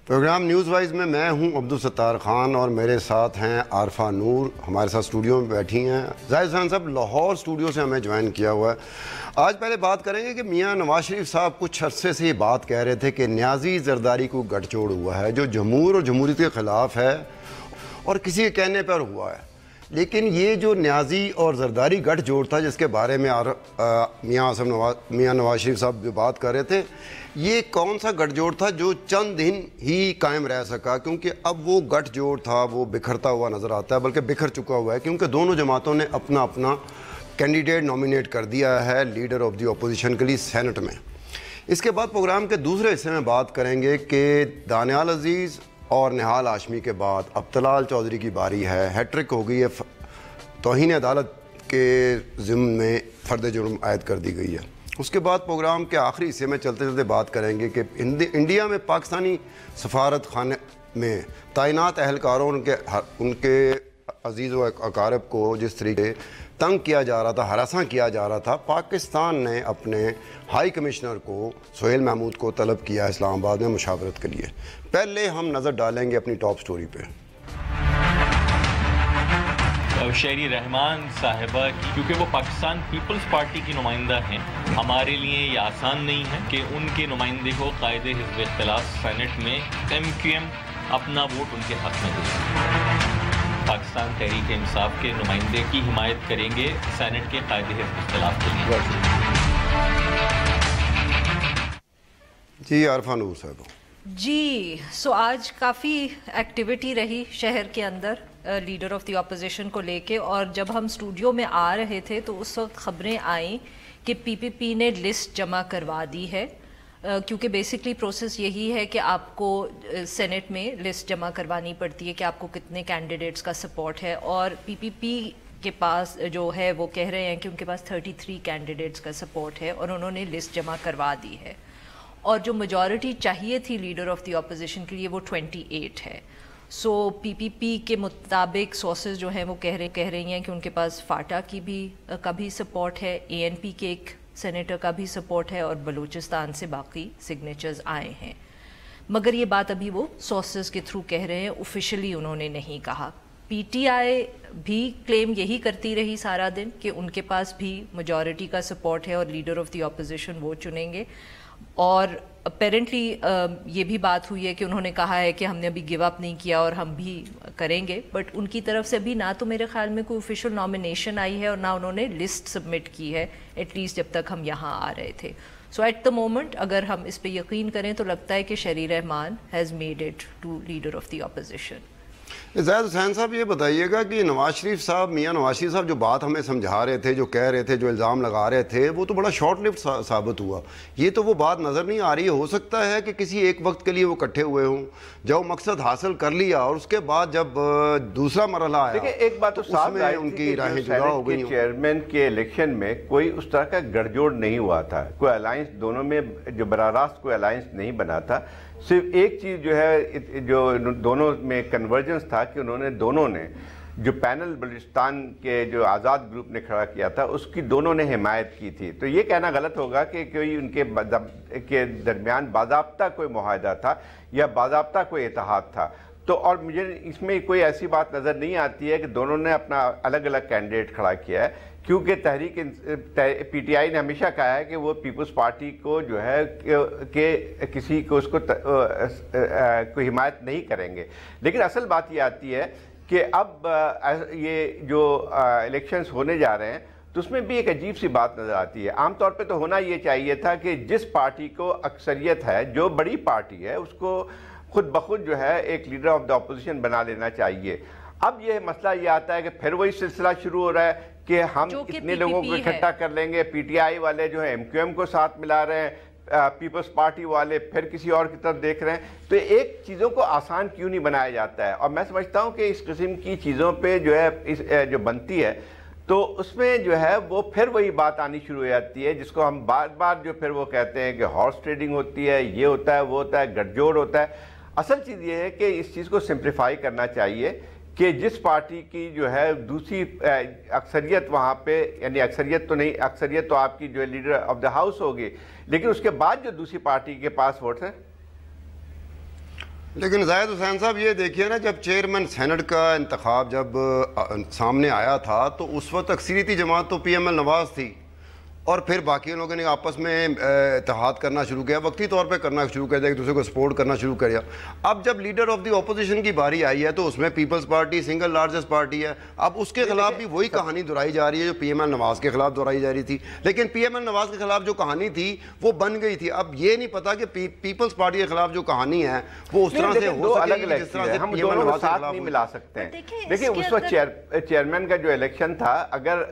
Programme news wise میں ہوں عبدالستار خان اور میرے ساتھ ہیں عارفہ نور، ہمارے ساتھ اسٹوڈیو میں بیٹھی ہیں۔ زاہد حسین صاحب لاہور اسٹوڈیو سے ہمیں جوائن کیا ہوا ہے۔ آج پہلے بات کریں گے کہ میاں نواز شریف صاحب کچھ عرصے سے یہ بات کہہ رہے تھے کہ نیازی زرداری کو گٹھ جوڑ ہوا ہے جو جمہور اور جمہوریت کے خلاف ہے اور کسی کے کہنے پر ہوا ہے، لیکن یہ جو نیازی اور زرداری گٹھ جوڑ تھا جس کے بارے میں میاں نواز شریف صاحب جو بات کر رہے تھے، یہ کون سا گٹھ جوڑ تھا جو چند دن ہی قائم رہ سکا؟ کیونکہ اب وہ گٹھ جوڑ تھا وہ بکھرتا ہوا نظر آتا ہے، بلکہ بکھر چکا ہوا ہے، کیونکہ دونوں جماعتوں نے اپنا اپنا کینڈیڈیٹ نامینیٹ کر دیا ہے لیڈر آف دی اپوزیشن کے لیے سینٹ میں۔ اس کے بعد پروگرام کے دوسرے حصے میں بات کریں گے کہ دانیال عزیز اور نہال ہاشمی کے بعد اب طلال چودھری کی باری ہے، ہیٹرک ہو گئی ہے، توہین عدالت کے ضمن میں فرد جرم عائد کر دی گئی ہے۔ اس کے بعد پروگرام کے آخری حصے میں چلتے چلتے بات کریں گے کہ انڈیا میں پاکستانی سفارت خانے میں تعینات اہلکاروں ان کے عزیز و اقارب کو جس طریقے تنگ کیا جا رہا تھا، ہراساں کیا جا رہا تھا، پاکستان نے اپنے ہائی کمشنر کو سہیل محمود کو طلب کیا اسلام آباد میں مشاورت کے لیے۔ پہلے ہم نظر ڈالیں گے اپنی ٹاپ سٹوری پہ۔ شہری رحمان صاحبہ کی، کیونکہ وہ پاکستان پیپلز پارٹی کی نمائندہ ہیں، ہمارے لیے یہ آسان نہیں ہے کہ ان کے نمائندے کو قائد حزب اختلاف سینٹ میں MQM اپنا ووٹ ان کے حق میں دے۔ پاکستان تحریک انصاف کے نمائندے کی حمایت کریں گے سینٹ کے قائد حزب اختلاف کے لیے۔ جی عارفہ نور صاحب جی، آج کافی ایکٹیویٹی رہی شہر کے اندر لیڈر آف دی اپوزیشن کو لے کے، اور جب ہم اسٹوڈیو میں آ رہے تھے تو اس وقت خبریں آئیں کہ PPP نے لسٹ جمع کروا دی ہے، کیونکہ بیسکلی پروسیس یہی ہے کہ آپ کو سینٹ میں لسٹ جمع کروانی پڑتی ہے کہ آپ کو کتنے کینڈیڈیٹس کا سپورٹ ہے، اور PPP کے پاس جو ہے وہ کہہ رہے ہیں کہ ان کے پاس 33 کینڈیڈیٹس کا سپورٹ ہے اور انہوں نے لسٹ جمع کروا دی ہے، اور جو میجورٹی چاہیے تھی لیڈر آف دی اپوزیشن کے لیے وہ 28 ہے۔ PPP کے مطابق سورسز جو ہیں وہ کہہ رہی ہیں کہ ان کے پاس فاٹا کا بھی سپورٹ ہے، ANP کے ایک سینیٹر کا بھی سپورٹ ہے، اور بلوچستان سے باقی سگنیچرز آئے ہیں، مگر یہ بات ابھی وہ سورسز کے تھرو کہہ رہے ہیں، آفیشلی انہوں نے نہیں کہا۔ PTI بھی کلیم یہی کرتی رہی سارا دن کہ ان کے پاس بھی میجورٹی کا سپورٹ ہے اور لیڈر آف دی اپوزیشن وہ چنیں گے، اور اپیرنٹلی یہ بھی بات ہوئی ہے کہ انہوں نے کہا ہے کہ ہم نے ابھی گیو اپ نہیں کیا اور ہم بھی کریں گے، بٹ ان کی طرف سے ابھی نہ تو میرے خیال میں کوئی آفیشیل نامینیشن آئی ہے اور نہ انہوں نے لسٹ سبمٹ کی ہے، ایٹ لیسٹ جب تک ہم یہاں آ رہے تھے۔ ایٹ دا مومنٹ اگر ہم اس پہ یقین کریں تو لگتا ہے کہ Sherry Rehman has made it to leader of the opposition. Zahid Hussain sahab یہ بتائیے گا کہ نواز شریف صاحب، میاں نواز شریف صاحب جو بات ہمیں سمجھا رہے تھے، جو کہہ رہے تھے، جو الزام لگا رہے تھے، وہ تو بڑا شارٹ لیوڈ ثابت ہوا۔ یہ تو وہ بات نظر نہیں آ رہی ہے۔ ہو سکتا ہے کہ کسی ایک وقت کے لیے وہ اکٹھے ہوئے ہوں، جب مقصد حاصل کر لیا اور اس کے بعد جب دوسرا مرحلہ آیا، دیکھیں ایک بات تو صاف ہے ان کی راہیں جدا ہو گئی۔ چیئرمین کے الیکشن میں کوئی اس طرح کا گڑھ جوڑ نہیں ہوا تھا، کوئی الائنس دونوں میں جو براہ راست کوئی الائنس نہیں بنا تھا۔ صرف ایک چیز جو ہے جو دونوں میں کنورجنس تھا کہ دونوں نے جو پینل بلوچستان کے جو آزاد گروپ نے کھڑا کیا تھا اس کی دونوں نے حمایت کی تھی، تو یہ کہنا غلط ہوگا کہ کوئی ان کے درمیان باضابطہ کوئی معاہدہ تھا یا باضابطہ کوئی اتحاد تھا۔ تو اور مجھے اس میں کوئی ایسی بات نظر نہیں آتی ہے کہ دونوں نے اپنا الگ الگ کینڈیڈیٹ کھڑا کیا ہے، کیونکہ PTI نے ہمیشہ کہا ہے کہ وہ پیپلز پارٹی کو جو ہے کہ کسی کو اس کو کوئی حمایت نہیں کریں گے۔ لیکن اصل بات یہ آتی ہے کہ اب یہ جو الیکشنز ہونے جا رہے ہیں تو اس میں بھی ایک عجیب سی بات نظر آتی ہے۔ عام طور پہ تو ہونا یہ چاہیے تھا کہ جس پارٹی کو اکثریت ہے، جو بڑی پارٹی ہے، اس کو خود بخود جو ہے ایک لیڈر آف دا اپوزیشن بنا لینا چاہیے۔ اب یہ مسئلہ یہ آتا ہے کہ پھر وہی سلسلہ شروع ہو رہا ہے کہ ہم اتنے لوگوں کو اکٹھا کر لیں گے، PTI والے جو ہیں MQM کو ساتھ ملا رہے ہیں، پیپلز پارٹی والے پھر کسی اور کی طرف دیکھ رہے ہیں، تو ایک چیزوں کو آسان کیوں نہیں بنایا جاتا ہے؟ اور میں سمجھتا ہوں کہ اس قسم کی چیزوں پہ جو ہے جو بنتی ہے تو اس میں جو ہے وہ پھر وہی بات آنی شروع ہو جاتی ہے جس کو ہم بار بار جو پھر وہ کہتے ہیں کہ ہارس ٹریڈنگ ہوتی ہے، یہ ہوتا ہے، وہ ہوتا ہے، گٹھ جوڑ ہوتا ہے۔ اصل چیز یہ ہے کہ اس چیز کو سمپلیفائی کرنا چاہیے کہ جس پارٹی کی جو ہے دوسری اکثریت وہاں پہ، یعنی اکثریت تو نہیں، اکثریت تو آپ کی جو ہے لیڈر آف دا ہاؤس ہوگی، لیکن اس کے بعد جو دوسری پارٹی کے پاس ووٹ ہے لیکن زاہد حسین صاحب یہ دیکھیے نا، جب چیئرمین سینٹ کا انتخاب جب سامنے آیا تھا تو اس وقت اکثریتی جماعت تو پی ایم ایل نواز تھی، اور پھر باقی لوگوں نے آپس میں اتحاد کرنا شروع کیا، وقتی طور پہ کرنا شروع کر دیا، ایک دوسرے کو سپورٹ کرنا شروع کیا۔ اب جب لیڈر آف دی اپوزیشن کی باری آئی ہے تو اس میں Peoples Party single largest party ہے، اب اس کے خلاف بھی وہی کہانی دہرائی جا رہی ہے جو پی ایم ایل نواز کے خلاف دہرائی جا رہی تھی، لیکن پی ایم ایل نواز کے خلاف جو کہانی تھی وہ بن گئی تھی۔ اب یہ نہیں پتا کہ پیپلز پارٹی کے خلاف جو کہانی ہے وہ اس طرح سے ہو سکے گی جس طرح سے ہم دونوں کو ساتھ نہیں ملا سکتے ہیں۔ دیکھیں اس وقت چیئرمین کا جو الیکشن تھا، اگر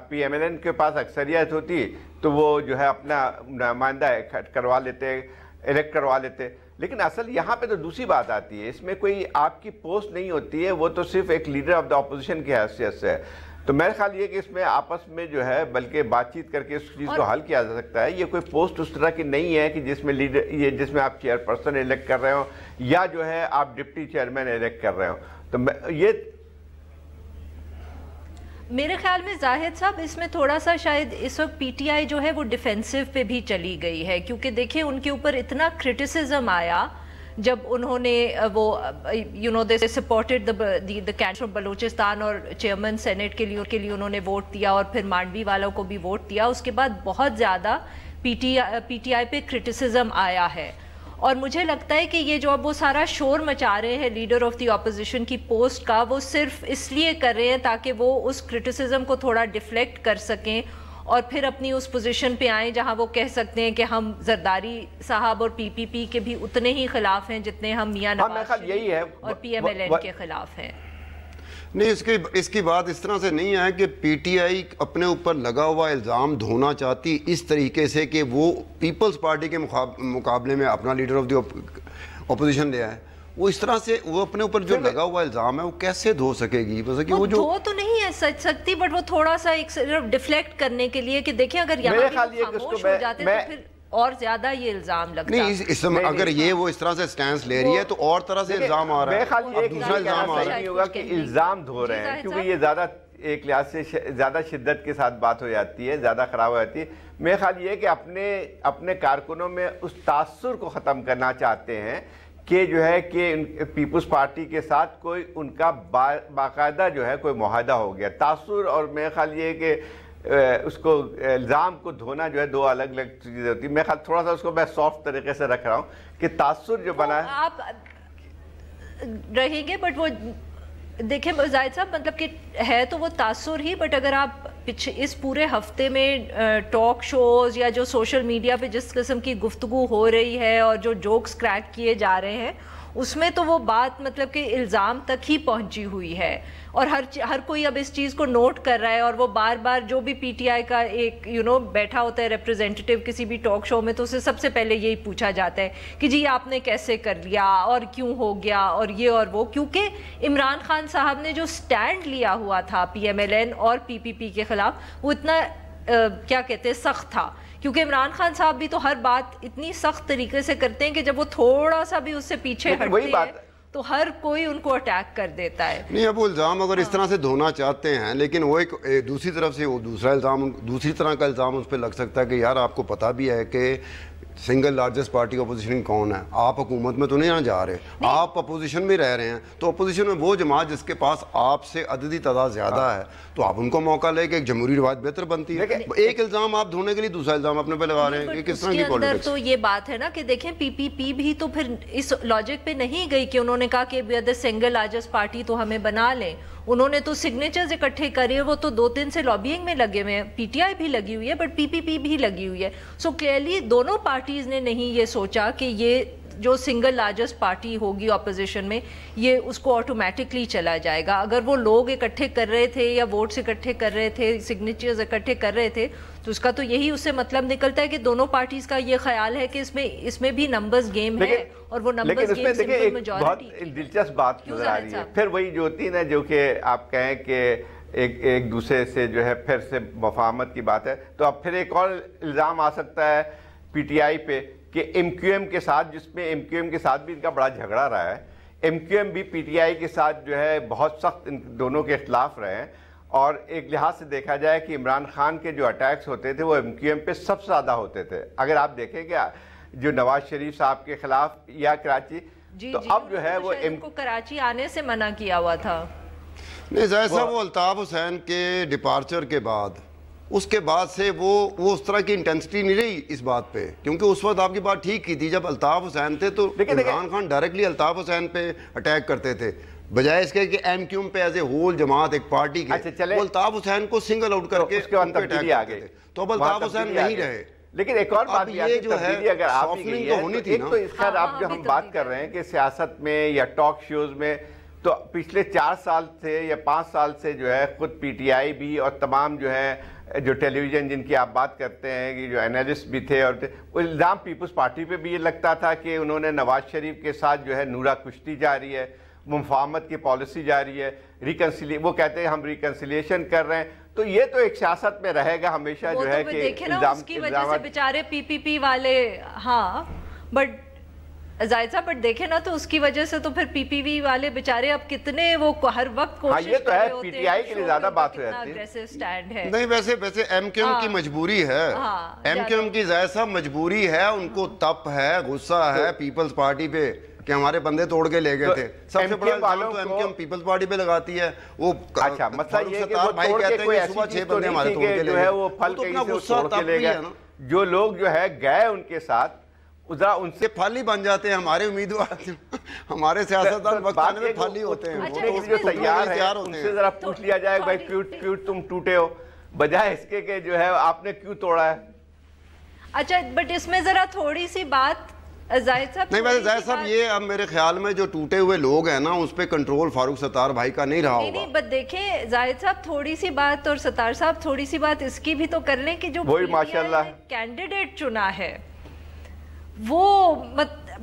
پی ایم ایل این کے پاس اکثریت ہوتی تو وہ جو ہے اپنا نمائندہ کروا لیتے، الیکٹ کروا لیتے، لیکن اصل یہاں پہ تو دوسری بات آتی ہے، اس میں کوئی آپ کی پوسٹ نہیں ہوتی ہے، وہ تو صرف ایک لیڈر آف دا اپوزیشن کی حیثیت سے ہے۔ تو میرا خیال یہ کہ اس میں آپس میں جو ہے بلکہ بات چیت کر کے اس چیز کو حل کیا جا سکتا ہے۔ یہ کوئی پوسٹ اس طرح کی نہیں ہے کہ جس میں لیڈر جس میں آپ چیئر پرسن الیکٹ کر رہے ہوں یا جو ہے آپ ڈپٹی چیئرمین الیکٹ کر رہے ہوں۔ تو یہ میرے خیال میں زاہد صاحب اس میں تھوڑا سا شاید اس وقت پی ٹی آئی جو ہے وہ ڈیفینسو پہ بھی چلی گئی ہے، کیونکہ دیکھیں ان کے اوپر اتنا کرٹیسزم آیا جب انہوں نے وہ they supported the candidate from Balochistan اور چیئرمین سینٹ کے لیے انہوں نے ووٹ دیا، اور پھر مانڈوی والوں کو بھی ووٹ دیا۔ اس کے بعد بہت زیادہ پی ٹی آئی پہ کرٹیسزم آیا ہے، اور مجھے لگتا ہے کہ یہ جو اب وہ سارا شور مچا رہے ہیں لیڈر آف دی اپوزیشن کی پوسٹ کا، وہ صرف اس لیے کر رہے ہیں تاکہ وہ اس کرٹیسزم کو تھوڑا ڈیفلیکٹ کر سکیں اور پھر اپنی اس پوزیشن پہ آئیں جہاں وہ کہہ سکتے ہیں کہ ہم زرداری صاحب اور پی پی پی کے بھی اتنے ہی خلاف ہیں جتنے ہم میاں نواز شریف اور پی ایم ایل این کے خلاف ہیں۔ نہیں، اس کی بات اس طرح سے نہیں ہے کہ پی ٹی آئی اپنے اوپر لگا ہوا الزام دھونا چاہتی اس طریقے سے کہ وہ پیپلز پارٹی کے مقابلے میں اپنا لیڈر آف دی اپوزیشن لے آئے۔ وہ اس طرح سے وہ اپنے اوپر جو لگا ہوا الزام ہے وہ کیسے دھو سکے گی؟ وہ دھو تو نہیں ہے سچ سکتی، بٹ وہ تھوڑا سا ایک صرف ڈیفلیکٹ کرنے کے لیے کہ دیکھیں اگر یہاں خاموش ہو جاتے تو پھر اور زیادہ یہ الزام لگتا ہے۔ نہیں، اگر یہ وہ اس طرح سے سٹینس لے رہی ہے تو اور طرح سے الزام آ رہا ہے، میرے خیال یہ دوسرا الزام آ رہا ہے ہوگا کہ الزام دھو رہے ہیں، کیونکہ یہ زیادہ ایک لحاظ سے زیادہ شدت کے ساتھ بات ہو جاتی ہے، زیادہ خراب ہو جاتی ہے۔ میرے خیال یہ کہ اپنے کارکنوں میں اس تاثر کو ختم کرنا چاہتے ہیں کہ جو ہے کہ پیپلز پارٹی کے ساتھ کوئی ان کا باقاعدہ جو ہے کوئی معاہدہ ہو گیا تاثر، اور میرے خیال یہ کہ اس کو الزام کو دھونا جو ہے دو الگ الگ چیزیں ہوتی ہیں۔ میں خیال تھوڑا سا اس کو میں سافٹ طریقے سے رکھ رہا ہوں کہ تاثر جو بنا ہے آپ رہیں گے، بٹ وہ دیکھیں زاہد صاحب مطلب کہ ہے تو وہ تاثر ہی، بٹ اگر آپ اس پورے ہفتے میں ٹاک شوز یا جو سوشل میڈیا پہ جس قسم کی گفتگو ہو رہی ہے اور جو جوکس کریک کیے جا رہے ہیں اس میں تو وہ بات مطلب کہ الزام تک ہی پہنچی ہوئی ہے، اور ہر کوئی اب اس چیز کو نوٹ کر رہا ہے، اور وہ بار بار جو بھی پی ٹی آئی کا ایک بیٹھا ہوتا ہے ریپرزینٹیٹیو کسی بھی ٹاک شو میں تو اسے سب سے پہلے یہی پوچھا جاتا ہے کہ جی آپ نے کیسے کر لیا اور کیوں ہو گیا اور یہ اور وہ، کیونکہ عمران خان صاحب نے جو سٹینڈ لیا ہوا تھا پی ایم ایل این اور پی پی پی کے خلاف وہ اتنا کیا کہتے ہیں سخت تھا، کیونکہ عمران خان صاحب بھی تو ہر بات اتنی سخت طریقے سے کرتے ہیں کہ جب وہ تھوڑا سا بھی اس سے پیچھے ہٹتے ہیں تو ہر کوئی ان کو اٹیک کر دیتا ہے۔ نہیں، اب وہ الزام اگر اس طرح سے دھونا چاہتے ہیں، لیکن وہ ایک دوسری طرف سے وہ دوسرا الزام دوسری طرح کا الزام اس پہ لگ سکتا ہے کہ یار آپ کو پتہ بھی ہے کہ سنگل لارجسٹ پارٹی اپوزیشن کون ہے، آپ حکومت میں تو نہیں جا رہے، آپ اپوزیشن میں رہ رہے ہیں، تو اپوزیشن میں وہ جماعت جس کے پاس آپ سے عددی تعداد زیادہ ہے تو آپ ان کو موقع لے کہ ایک جمہوری روایت بہتر بنتی ہے۔ ایک الزام آپ دھونے کے لیے دوسرا الزام اپنے پہ لگا رہے ہیں، کس طرح کی پالیٹکس؟ تو یہ بات ہے نا کہ دیکھیں پی پی پی بھی تو پھر اس لاجک پہ نہیں گئی کہ انہوں نے کہا کہ we are the single largest party تو ہمیں بنا لیں، انہوں نے تو سگنیچرز اکٹھے کریے، وہ تو 2-3 سے لابینگ میں لگے ہوئے ہیں، پی ٹی آئی بھی لگی ہوئی ہے بٹ پی پی پی بھی لگی ہوئی ہے۔ سو کلیئرلی دونوں پارٹیز نے نہیں یہ سوچا کہ یہ جو سنگل لارجسٹ پارٹی ہوگی اپوزیشن میں یہ اس کو آٹومیٹکلی چلا جائے گا۔ اگر وہ لوگ اکٹھے کر رہے تھے یا ووٹس اکٹھے کر رہے تھے، سگنیچرز اکٹھے کر رہے تھے، تو اس کا تو یہی اس سے مطلب نکلتا ہے کہ دونوں پارٹیز کا یہ خیال ہے کہ اس میں بھی نمبرز گیم ہے، اور وہ نمبرز گیم سمپل میجورٹی۔ بہت دلچسپ بات نظر آ رہی ہے، پھر وہی جو ہوتی ہے نا جو کہ آپ کہیں کہ ایک دوسرے سے جو ہے پھر سے مفاہمت کی بات ہے، تو اب پھر ایک اور الزام آ سکتا ہے پی ٹی آئی پہ کہ ایم کیو ایم کے ساتھ، جس میں ایم کیو ایم کے ساتھ بھی ان کا بڑا جھگڑا رہا ہے، ایم کیو ایم بھی پی ٹی آئی کے ساتھ جو ہے بہت سخت ان دونوں کے اختلاف رہے ہیں، اور ایک لحاظ سے دیکھا جائے کہ عمران خان کے جو اٹیکس ہوتے تھے وہ ایم کیو ایم پہ سب سے زیادہ ہوتے تھے۔ اگر آپ دیکھیں کہ جو نواز شریف صاحب کے خلاف یا کراچی تو اب جو ہے وہ ان کو کراچی آنے سے منع کیا ہوا تھا. نہیں ظاہر صاحب وہ الطاف حسین کے ڈپارچر کے بعد اس کے بعد سے وہ اس طرح کی انٹینسٹی نہیں رہی اس بات پہ, کیونکہ اس وقت آپ کی بات ٹھیک کی تھی, جب الطاف حسین تھے تو عمران خان ڈائریکٹلی الطاف حسین پہ اٹیک کرتے تھے, بجائے اس کے کہ ایم کیو ایم پہ ایز اے ہول جماعت ایک پارٹی کے وہ الطاف حسین کو سنگل آؤٹ کر کے ان پہ اٹیک کرتے تھے. تو اب الطاف حسین نہیں رہے. لیکن ایک اور بات یہ جو ہے اگر آپ ہی گئی ہے تو اس کا آپ جو ہم بات کر رہے ہیں کہ سیاست میں یا ٹاک شوز میں, تو پچھلے 4 سال سے یا 5 سال سے جو ہے خود پی ٹی آئی بھی اور تمام جو ہے جو ٹیلی ویژن جن کی آپ بات کرتے ہیں کہ جو انالسٹ بھی تھے, اور الزام پیپلز پارٹی پہ بھی یہ لگتا تھا کہ انہوں نے نواز شریف کے ساتھ جو ہے نورا کشتی جاری ہے, مفاہمت کی پالیسی جاری ہے, وہ کہتے ہیں ہم ریکنسیلیشن کر رہے ہیں. تو یہ تو ایک سیاست میں رہے گا ہمیشہ جو ہے کہ اس کی وجہ سے بیچارے پی پی پی والے, ہاں بٹ زاہد صاحب بٹ دیکھیں نا تو اس کی وجہ سے تو پھر پی پی وی والے بیچارے اب کتنے وہ ہر وقت کوشش یہ تو ہے پی ٹی آئی کے لیے زیادہ بات ہو جاتی ہے. نہیں ویسے ایم کیو ایم کی مجبوری ہے, ایم کیو ایم کی زاہد صاحب مجبوری ہے, ان کو تپ ہے, غصہ ہے پیپلز پارٹی پہ کہ ہمارے بندے توڑ کے لے گئے تھے. سب سے بڑا الزام تو ایم کیو ایم پیپلز پارٹی پہ لگاتی ہے. وہ اچھا مسئلہ یہ ہے کہ وہ توڑ کے کوئی ایسی چیز تو نہیں تھی کہ جو ہے وہ پھل کہیں سے توڑ کے لے گئے. جو لوگ جو ہے گئے ان کے ساتھ ان سے پھل ہی بن جاتے ہیں ہمارے امیدوار, ہمارے سیاستدان وقت آنے میں پھل ہی ہوتے ہیں. وہ جو تیار ہے ان سے ذرا پوچھ لیا جائے بھائی کیوں تم ٹوٹے ہو, بجائے اس کے کہ جو ہے آپ نے کیوں توڑا ہے. اچھا بٹ اس میں ذرا تھوڑی سی بات زاہد صاحب, نہیں ویسے زاہد صاحب یہ اب میرے خیال میں جو ٹوٹے ہوئے لوگ ہیں نا اس پہ کنٹرول فاروق ستار بھائی کا نہیں رہا ہوگا. نہیں بٹ دیکھیں زاہد صاحب تھوڑی سی بات, اور ستار صاحب تھوڑی سی بات اس کی بھی تو کر لیں کہ جو کینڈیڈیٹ چنا ہے وہ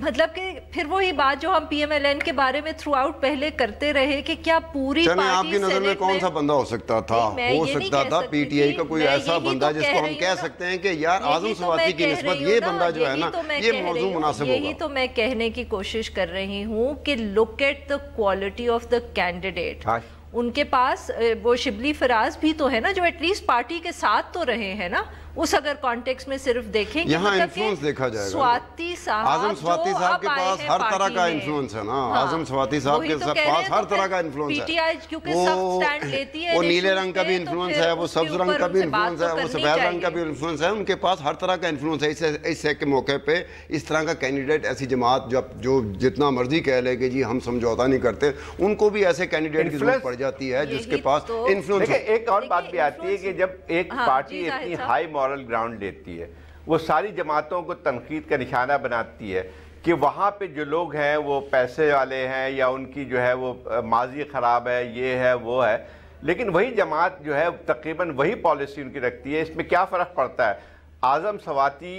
مطلب کہ پھر وہی بات جو ہم پی ایم ایل این کے بارے میں تھرو آؤٹ پہلے کرتے رہے کہ کیا پوری پارٹی آپ کی نظر میں کون سا بندہ ہو سکتا تھا, ہو سکتا تھا پی ٹی آئی کا کوئی ایسا بندہ جس کو ہم کہہ سکتے ہیں کہ یار اعظم سواتی کی نسبت یہ بندہ جو ہے نا یہ موضوع مناسب ہوگا. یہی تو میں کہنے کی کوشش کر رہی ہوں کہ look at the quality of the candidate. ان کے پاس وہ شبلی فراز بھی تو ہے نا جو ایٹ لیسٹ پارٹی کے ساتھ تو رہے ہیں نا. اس اگر کانٹیکس میں صرف دیکھیں یہاں انفلوئنس دیکھا جائے گا. سواتی صاحب اعظم سواتی صاحب کے پاس ہر طرح کا انفلوئنس ہے نا, اعظم سواتی صاحب کے پاس ہر طرح کا انفلوئنس ہے. وہ نیلے رنگ کا بھی انفلوئنس ہے, وہ سبز رنگ کا بھی انفلوئنس ہے, وہ سفید رنگ کا بھی انفلوئنس ہے. ان کے پاس ہر طرح کا انفلوئنس ہے. اس کے موقع پہ اس طرح کا کینڈیڈیٹ, ایسی جماعت جو جتنا مرضی کہہ لے کہ جی ہم سمجھوتا نہیں کرتے, ان کو بھی ایسے کینڈیڈیٹ کی ضرورت پڑ جاتی ہے جس کے پاس انفلوئنس. ایک اور بات بھی آتی ہے کہ جب ایک پارٹی اتنی ہائی مورل گراؤنڈ لیتی ہے, وہ ساری جماعتوں کو تنقید کا نشانہ بناتی ہے کہ وہاں پہ جو لوگ ہیں وہ پیسے والے ہیں یا ان کی جو ہے وہ ماضی خراب ہے, یہ ہے وہ ہے, لیکن وہی جماعت جو ہے تقریباً وہی پالیسی ان کی رکھتی ہے. اس میں کیا فرق پڑتا ہے؟ اعظم سواتی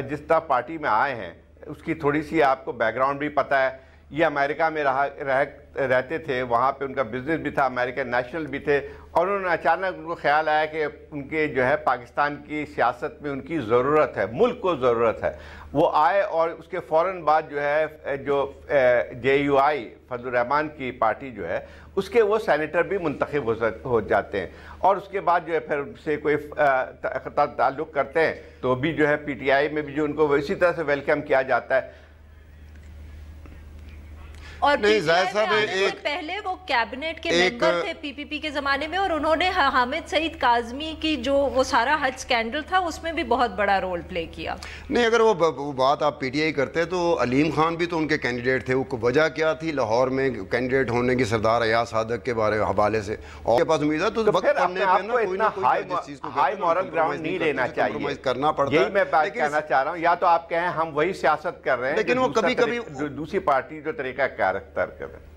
جس طرح پارٹی میں آئے ہیں اس کی تھوڑی سی آپ کو بیک گراؤنڈ بھی پتہ ہے. یہ امریکہ میں رہتے تھے, وہاں پہ ان کا بزنس بھی تھا, امریکن نیشنل بھی تھے, اور انہوں نے اچانک ان کو خیال آیا کہ ان کے جو ہے پاکستان کی سیاست میں ان کی ضرورت ہے, ملک کو ضرورت ہے. وہ آئے اور اس کے فوراً بعد جو ہے جو جے یو آئی فضل الرحمان کی پارٹی جو ہے اس کے وہ سینیٹر بھی منتخب ہو جاتے ہیں, اور اس کے بعد جو ہے پھر سے کوئی تعلق کرتے ہیں تو بھی جو ہے پی ٹی آئی میں بھی جو ان کو اسی طرح سے ویلکم کیا جاتا ہے. اور پہلے وہ کیبنٹ کے ممبر تھے پی پی پی کے زمانے میں, اور انہوں نے حامد سعید کاظمی کی جو وہ سارا حج سکینڈل تھا اس میں بھی بہت بڑا رول پلے کیا. نہیں اگر وہ بات آپ پی ٹی آئی کرتے تو علیم خان بھی تو ان کے کینڈیڈیٹ تھے. وہ وجہ کیا تھی لاہور میں کینڈیڈیٹ ہونے کی سردار ایاز صادق کے حوالے سے, اور کے پاس امید ہے تو وقت پڑنے پہ نا کوئی نہ کوئی جس چیز کو ہائی مورل گراؤنڈ نہیں لینا چاہیے, کرنا پڑتا ہے. یہی میں بات کہنا چاہ رہا ہوں, یا تو آپ کہیں ہم وہی سیاست کر رہے ہیں لیکن وہ کبھی کبھی دوسری پارٹی جو طریقہ کار اختیار کر رہے ہیں.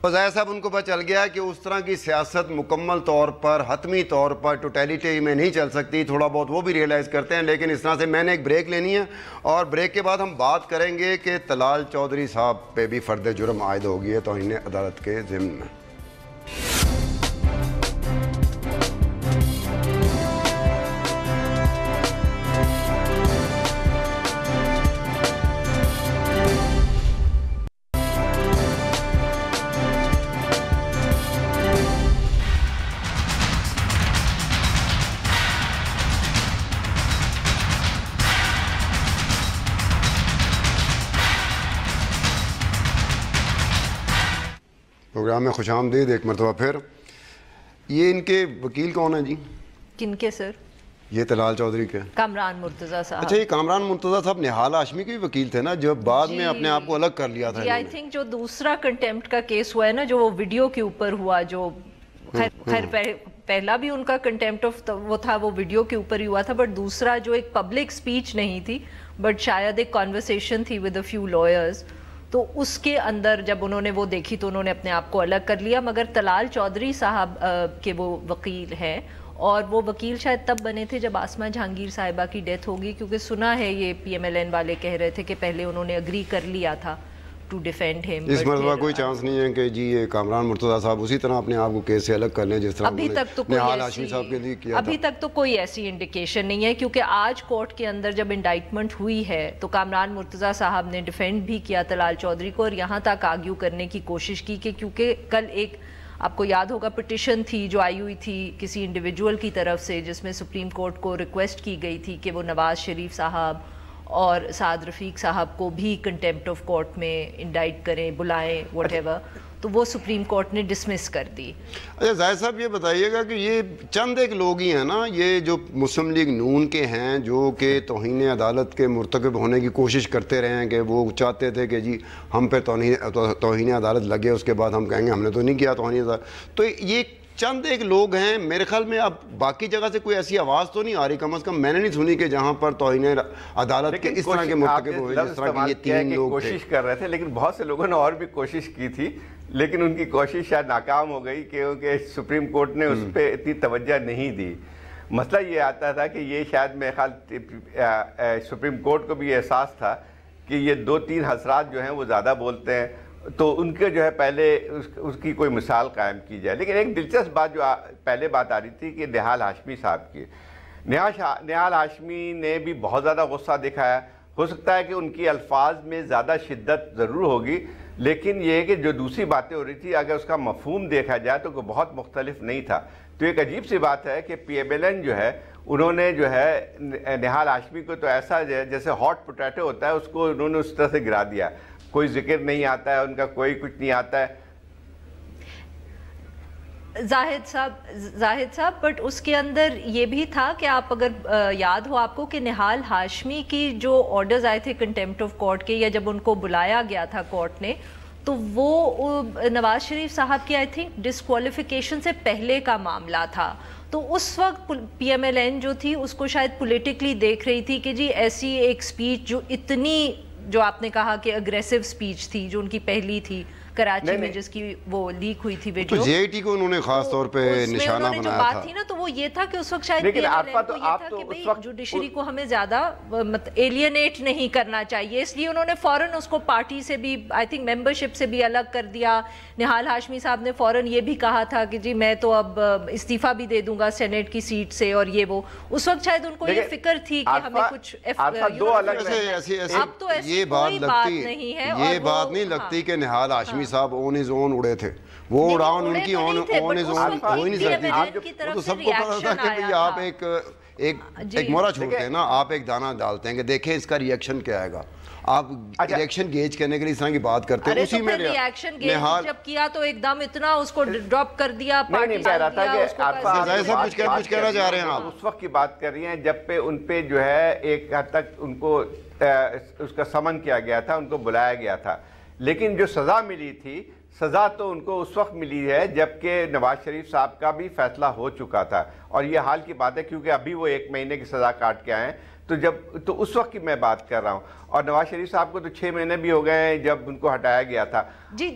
فضائے صاحب ان کو پتہ چل گیا کہ اس طرح کی سیاست مکمل طور پر حتمی طور پر ٹوٹیلیٹی میں نہیں چل سکتی. تھوڑا بہت وہ بھی ریئلائز کرتے ہیں, لیکن اس طرح سے میں نے ایک بریک لینی ہے, اور بریک کے بعد ہم بات کریں گے کہ طلال چودھری صاحب پہ بھی فرد جرم عائد ہو گئی ہے توہین عدالت کے ضمن میں. پروگرام میں خوش آمدید ایک مرتبہ پھر. یہ ان کے وکیل کون ہیں جی؟ کن کے سر؟ یہ طلال چودھری کے کامران مرتضیٰ صاحب. اچھا یہ کامران مرتضیٰ صاحب نہال ہاشمی کے بھی وکیل تھے نا، جو بعد میں اپنے آپ کو الگ کر لیا تھا. جی آئی تھنک جو دوسرا کنٹیمپٹ کا کیس ہوا ہے نا، جو وہ ویڈیو کے اوپر ہوا، جو خیر پہلا بھی ان کا کنٹیمپٹ آف وہ تھا، وہ ویڈیو کے اوپر ہی ہوا تھا، بٹ دوسرا جو ایک پبلک سپیچ نہیں تھی بٹ شاید ایک کانورسیشن تھی ود اے فیو لائرز، تو اس کے اندر جب انہوں نے وہ دیکھی تو انہوں نے اپنے آپ کو الگ کر لیا. مگر طلال چودھری صاحب کے وہ وکیل ہیں، اور وہ وکیل شاید تب بنے تھے جب آسمہ جہانگیر صاحبہ کی ڈیتھ ہوگی، کیونکہ سنا ہے یہ پی ایم ایل این والے کہہ رہے تھے کہ پہلے انہوں نے اگری کر لیا تھا ٹو ڈیفینڈ ہم. اس مرتبہ کوئی چانس نہیں ہے کہ جی یہ کامران مرتضیٰ صاحب اسی طرح اپنے آپ کو کیس سے الگ کر لیں جس طرح نہال ہاشمی صاحب کے لیے کیا تھا؟ ابھی تک تو کوئی ایسی انڈیکیشن نہیں ہے، کیونکہ آج کورٹ کے اندر جب انڈائٹمنٹ ہوئی ہے تو کامران مرتضیٰ صاحب نے ڈیفینڈ بھی کیا طلال چودھری کو، اور یہاں تک آرگیو کرنے کی کوشش کی کہ کیونکہ کل ایک آپ کو یاد ہوگا پٹیشن تھی جو آئی ہوئی تھی کسی انڈیویجول کی طرف سے، جس میں سپریم کورٹ کو ریکویسٹ کی گئی تھی کہ وہ نواز شریف صاحب اور سعد رفیق صاحب کو بھی کنٹیمپٹ آف کورٹ میں انڈائٹ کریں، بلائیں، واٹ ایور، تو وہ سپریم کورٹ نے ڈسمس کر دی. اچھا زاہد صاحب یہ بتائیے گا کہ یہ چند ایک لوگ ہی ہیں نا، یہ جو مسلم لیگ نون کے ہیں، جو کہ توہین عدالت کے مرتکب ہونے کی کوشش کرتے رہے ہیں، کہ وہ چاہتے تھے کہ جی ہم پہ توہین عدالت لگے، اس کے بعد ہم کہیں گے ہم نے تو نہیں کیا توہین عدالت. تو یہ چند ایک لوگ ہیں، میرے خیال میں اب باقی جگہ سے کوئی ایسی آواز تو نہیں آ رہی، کم از کم میں نے نہیں سنی کہ جہاں پر توہین عدالت کے اس طرح کے مرتکب ہوئے جس طرح کہ یہ تین لوگ کوشش کر رہے تھے. لیکن بہت سے لوگوں نے اور بھی کوشش کی تھی، لیکن ان کی کوشش شاید ناکام ہو گئی کیونکہ سپریم کورٹ نے اس پہ اتنی توجہ نہیں دی. مسئلہ یہ آتا تھا کہ یہ شاید میرے خیال سپریم کورٹ کو بھی احساس تھا کہ یہ 2-3 حضرات جو ہیں وہ زیادہ بولتے ہیں، تو ان کے جو ہے پہلے اس کی کوئی مثال قائم کی جائے. لیکن ایک دلچسپ بات جو پہلے بات آ رہی تھی کہ نہال ہاشمی صاحب کی، نہال ہاشمی نے بھی بہت زیادہ غصہ دکھایا. ہو سکتا ہے کہ ان کی الفاظ میں زیادہ شدت ضرور ہوگی، لیکن یہ کہ جو دوسری باتیں ہو رہی تھی اگر اس کا مفہوم دیکھا جائے تو بہت مختلف نہیں تھا. تو ایک عجیب سی بات ہے کہ پی ایم ایل این جو ہے انہوں نے جو ہے نہال ہاشمی کو تو ایسا جیسے ہاٹ پوٹیٹو ہوتا ہے اس کو انہوں نے اس طرح سے گرا دیا، کوئی ذکر نہیں آتا ہے ان کا، کوئی کچھ نہیں آتا ہے. زاہد صاحب بٹ اس کے اندر یہ بھی تھا کہ آپ اگر یاد ہو آپ کو کہ نہال ہاشمی کی جو آرڈرز آئے تھے کنٹیمپٹ آف کورٹ کے، یا جب ان کو بلایا گیا تھا کورٹ نے، تو وہ نواز شریف صاحب کی آئی تھنک ڈسکوالیفیکیشن سے پہلے کا معاملہ تھا. تو اس وقت پی ایم ایل این جو تھی اس کو شاید پولیٹیکلی دیکھ رہی تھی کہ جی ایسی ایک سپیچ جو اتنی، جو آپ نے کہا کہ اگریسو سپیچ تھی، جو ان کی پہلی تھی کراچی میں جس کی وہ لیک ہوئی تھی ویڈیو، تو جے آئی ٹی کو انہوں نے خاص طور پہ نشانہ بنایا تھا. جو بات تھی نا تو وہ یہ تھا کہ اس وقت شاید لیکن آپ تو جوڈیشری کو ہمیں زیادہ ایلینیٹ نہیں کرنا چاہیے، اس لیے انہوں نے فوراً اس کو پارٹی سے بھی آئی تھنک ممبرشپ سے بھی الگ کر دیا. نہال ہاشمی صاحب نے فوراً یہ بھی کہا تھا کہ جی میں تو اب استعفیٰ بھی دے دوں گا سینیٹ کی سیٹ سے، اور یہ وہ اس وقت شاید ان کو یہ فکر تھی کہ ہمیں کچھ اب تو ایسی کوئی بات نہیں ہے. یہ بات نہیں لگتی کہ نہال ہاشمی صاحب اون ہز اون اڑے تھے، وہ اڑان ان کی اون ہز اون ہو ہی نہیں سکتی تھی. وہ تو سب کو پتا تھا کہ بھئی آپ ایک مورا چھوڑتے ہیں نا، آپ ایک دانہ ڈالتے ہیں کہ دیکھیں اس کا ریئیکشن کیا آئے گا. آپ ریئیکشن گیج کرنے کے لیے اس طرح کی بات کرتے ہیں. اسی میں ریئیکشن گیج جب کیا تو ایک دم اتنا اس کو ڈراپ کر دیا. نہیں کہہ رہا تھا کہ کچھ کہنا چاہ رہے ہیں آپ اس وقت کی بات کر رہی ہیں جب پہ ان پہ جو ہے ایک حد تک ان کو اس کا سمن کیا گیا تھا، ان کو بلایا گیا تھا. لیکن جو سزا ملی تھی، سزا تو ان کو اس وقت ملی ہے جبکہ نواز شریف صاحب کا بھی فیصلہ ہو چکا تھا. اور یہ حال کی بات ہے کیونکہ ابھی وہ 1 مہینے کی سزا کاٹ کے آئے ہیں، تو اس وقت کی میں بات کر رہا ہوں. اور نواز شریف صاحب کو تو 6 مہینے بھی ہو گئے ہیں جب ان کو ہٹایا گیا تھا.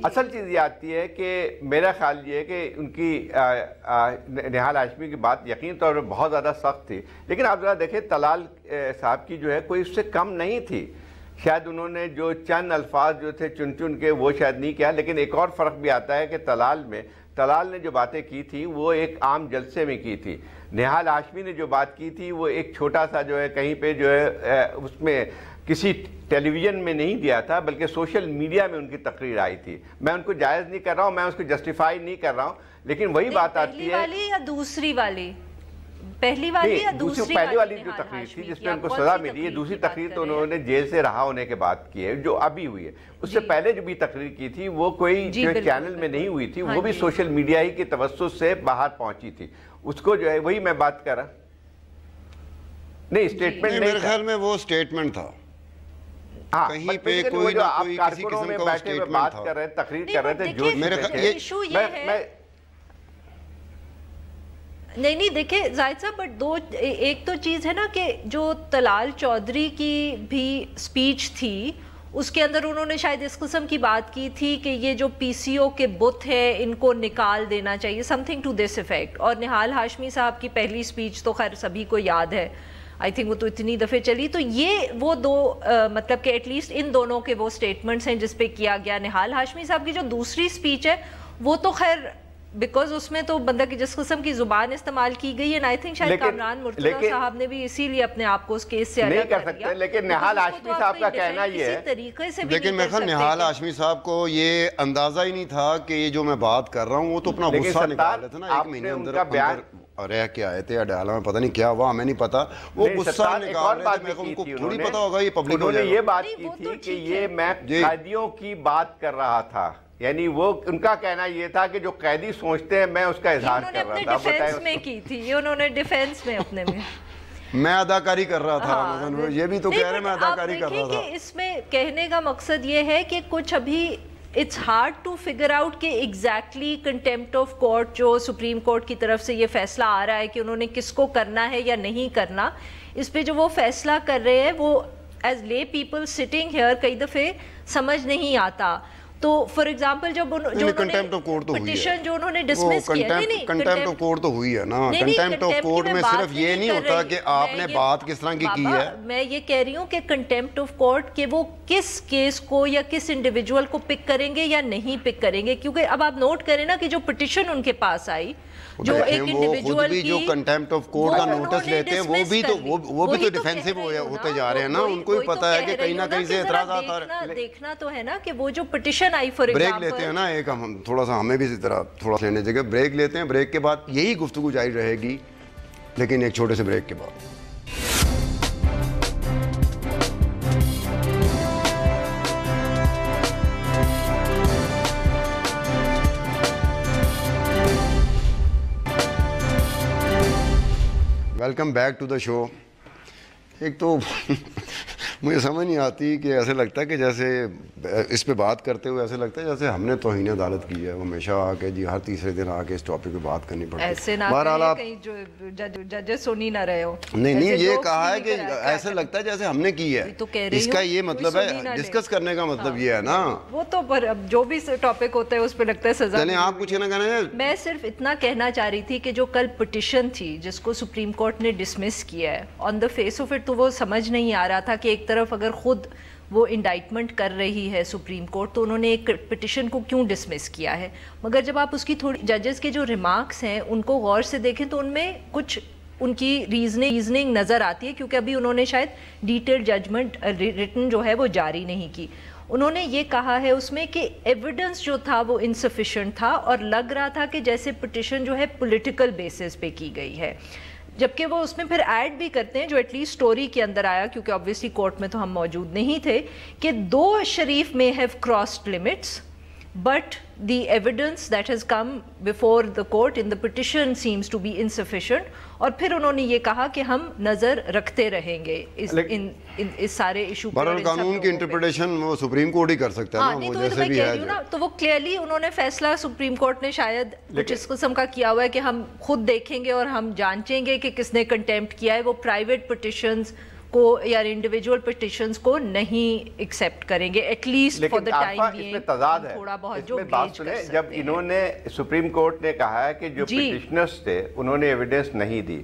اصل چیز یہ آتی ہے کہ میرا خیال یہ ہے کہ ان کی نہال ہاشمی کی بات یقین طور پر بہت زیادہ سخت تھی. لیکن آپ ذرا دیکھیں طلال صاحب کی جو ہے کوئی اس سے کم نہیں تھی. شاید انہوں نے جو چند الفاظ جو تھے چن کے وہ شاید نہیں کیا. لیکن ایک اور فرق بھی آتا ہے کہ طلال نے جو باتیں کی تھی وہ ایک عام جلسے میں کی تھی. نہال ہاشمی نے جو بات کی تھی وہ ایک چھوٹا سا جو ہے کہیں پہ جو ہے اس میں کسی ٹیلی ویژن میں نہیں دیا تھا بلکہ سوشل میڈیا میں ان کی تقریر آئی تھی. میں ان کو جائز نہیں کر رہا ہوں، میں اس کو جسٹیفائی نہیں کر رہا ہوں، لیکن وہی بات آتی ہے. پہلی والی یا دوسری والی؟ پہلی والی یا دوسری پہلی والی جو تقریر تھی جس میں ان کو سزا ملی ہے، دوسری تقریر تو انہوں نے جیل سے رہا ہونے کے بعد کی ہے جو ابھی ہوئی ہے. اس سے پہلے جو بھی تقریر کی تھی وہ کوئی چینل میں نہیں ہوئی تھی، وہ بھی سوشل میڈیا ہی کے توسط سے باہر پہنچی تھی. اس کو جو ہے وہی میں بات کر رہا نہیں اسٹیٹمنٹ نہیں، میرے خیال میں وہ اسٹیٹمنٹ تھا. کہیں پہ کوئی نہ کوئی کسی قسم کا اسٹیٹمنٹ بات کر رہے تقریر کر رہے تھے جو ایشو یہ ہے. نہیں دیکھیں زاہد صاحب، بٹ ایک تو چیز ہے نا کہ جو طلال چودھری کی بھی سپیچ تھی اس کے اندر انہوں نے شاید اس قسم کی بات کی تھی کہ یہ جو پی سی او کے بت ہیں ان کو نکال دینا چاہیے، something to this effect. اور نہال ہاشمی صاحب کی پہلی سپیچ تو خیر سبھی کو یاد ہے، آئی تھنک وہ تو اتنی دفعہ چلی. تو یہ وہ دو مطلب کہ ایٹ لیسٹ ان دونوں کے وہ سٹیٹمنٹس ہیں جس پہ کیا گیا. نہال ہاشمی صاحب کی جو دوسری سپیچ ہے وہ تو خیر بیکاز اس میں تو بندہ کی جس قسم کی زبان استعمال کی گئی ہے، آئی تھنک شاید کامران مرتضیٰ صاحب نے بھی اسی لیے اپنے آپ کو اس کیس سے نہیں کر سکتے. لیکن نہال ہاشمی صاحب کا کہنا یہ ہے، لیکن میرے خیال نہال ہاشمی صاحب کو یہ اندازہ ہی نہیں تھا کہ یہ جو میں بات کر رہا ہوں وہ تو اپنا غصہ نکال رہے تھے نا. ایک مہینے اندر رہ کے آئے تھے اڈیالہ میں، پتہ نہیں کیا ہوا ہمیں نہیں پتا، وہ غصہ نکال رہے تھے. ان کو تھوڑی پتا ہوگا یہ پبلک انہوں نے یہ بات کی تھی کہ یہ میں قیدیوں کی بات کر رہا تھا، یعنی وہ ان کا کہنا یہ تھا کہ جو قیدی سوچتے ہیں میں اس کا اظہار کر رہا تھا. ڈیفینس میں کی تھی انہوں نے، ڈیفینس میں اپنے میں اداکاری کر رہا تھا. یہ بھی تو کہہ رہے میں اداکاری کر رہا تھا. اس میں کہنے کا مقصد یہ ہے کہ کچھ ابھی it's hard to figure out کہ ایگزیکٹلی کنٹیمپٹ آف کورٹ جو سپریم کورٹ کی طرف سے یہ فیصلہ آ رہا ہے کہ انہوں نے کس کو کرنا ہے یا نہیں کرنا، اس پہ جو وہ فیصلہ کر رہے ہیں وہ ایز لے پیپل سٹنگ ہیئر کئی دفعے سمجھ نہیں آتا. تو فار ایگزامپل جو پٹیشن جو انہوں نے ڈسمس کیا، کنٹیمپٹ آف کورٹ تو ہوئی ہے نا. کنٹیمپٹ آف کورٹ میں صرف یہ نہیں ہوتا کہ آپ نے بات کس طرح کی ہے. میں یہ کہہ رہی ہوں کہ کنٹیمپٹ آف کورٹ کہ وہ کس کیس کو یا کس انڈیویجول کو پک کریں گے یا نہیں پک کریں گے. کیونکہ اب آپ نوٹ کریں نا کہ جو پٹیشن ان کے پاس آئی جو ایک انڈیویجول کی، جو کنٹیمپٹ آف کورٹ کا نوٹس لیتے ہیں وہ بھی تو ڈیفینسو ہوتے جا رہے ہیں نا. ان کو بھی پتا ہے کہ کہیں نہ کہیں سے اعتراضات آ رہے ہیں. دیکھنا تو ہے نا کہ وہ جو پٹیشن آئی فار بریک لیتے ہیں نا ایک، ہم تھوڑا سا ہمیں بھی اسی طرح تھوڑا لینے جگہ بریک لیتے ہیں. بریک کے بعد یہی گفتگو جاری رہے گی لیکن ایک چھوٹے سے بریک کے بعد. ویلکم بیک ٹو دا شو. ایک تو مجھے سمجھ نہیں آتی کہ ایسے لگتا ہے کہ جیسے اس پہ بات کرتے ہوئے ایسے لگتا ہے جیسے ہم نے توہین عدالت کی ہے. ہمیشہ آ کے جی ہر تیسرے دن آ کے اس ٹاپک پہ بات کرنی پڑتی ہے. ایسے نہ کہیں جو ججز سنی نہ رہے ہو. نہیں یہ کہا ہے کہ ایسے لگتا ہے جیسے ہم نے کی ہے. اس کا یہ مطلب ہے ڈسکس کرنے کا مطلب یہ ہے نا. وہ تو پر جو بھی ٹاپک ہوتا ہے اس پہ لگتا ہے سزا. چلیں آپ کچھ نہ کہنا ہے. میں صرف اتنا کہنا چاہ رہی تھی کہ جو کل پٹیشن تھی جس کو سپریم کورٹ نے ڈسمس کیا ہے، آن دا فیس آف اٹ تو وہ سمجھ نہیں آ رہا تھا کہ ایک طرف اگر خود وہ انڈائٹمنٹ کر رہی ہے سپریم کورٹ تو انہوں نے ایک پٹیشن کو کیوں ڈسمس کیا ہے. مگر جب آپ اس کی تھوڑی ججز کے جو ریمارکس ہیں ان کو غور سے دیکھیں تو ان میں کچھ ان کی ریزننگ نظر آتی ہے، کیونکہ ابھی انہوں نے شاید ڈیٹیل ججمنٹ ریٹن جو ہے وہ جاری نہیں کی. انہوں نے یہ کہا ہے اس میں کہ ایویڈنس جو تھا وہ انسفیشینٹ تھا اور لگ رہا تھا کہ جیسے پٹیشن جو ہے پولیٹیکل بیسس پہ کی گئی ہے. جبکہ وہ اس میں پھر ایڈ بھی کرتے ہیں جو ایٹ لیسٹ سٹوری کے اندر آیا، کیونکہ obviously کورٹ میں تو ہم موجود نہیں تھے، کہ دو شریف may have crossed limits but the evidence that has come before the court in the petition seems to be insufficient. اور پھر انہوں نے یہ کہا کہ ہم نظر رکھتے رہیں گے اس سارے ایشو پر. قانون کی انٹرپریٹیشن وہ سپریم کورٹ ہی کر سکتا ہے نا. وہ جیسے بھی ہے تو وہ کلیئرلی انہوں نے فیصلہ سپریم کورٹ نے شاید کچھ اس قسم کا کیا ہوا ہے کہ ہم خود دیکھیں گے اور ہم جانچیں گے کہ کس نے کنٹیمپٹ کیا ہے. وہ پرائیویٹ پٹیشنز کو یا انڈیویجول پٹیشنز کو نہیں ایکسیپٹ کریں گے at least for the time being. تھوڑا بہت جو گیج کر سکتے. جب انہوں نے سپریم کورٹ نے کہا ہے کہ جو پٹیشنرز تھے انہوں نے ایویڈنس نہیں دی،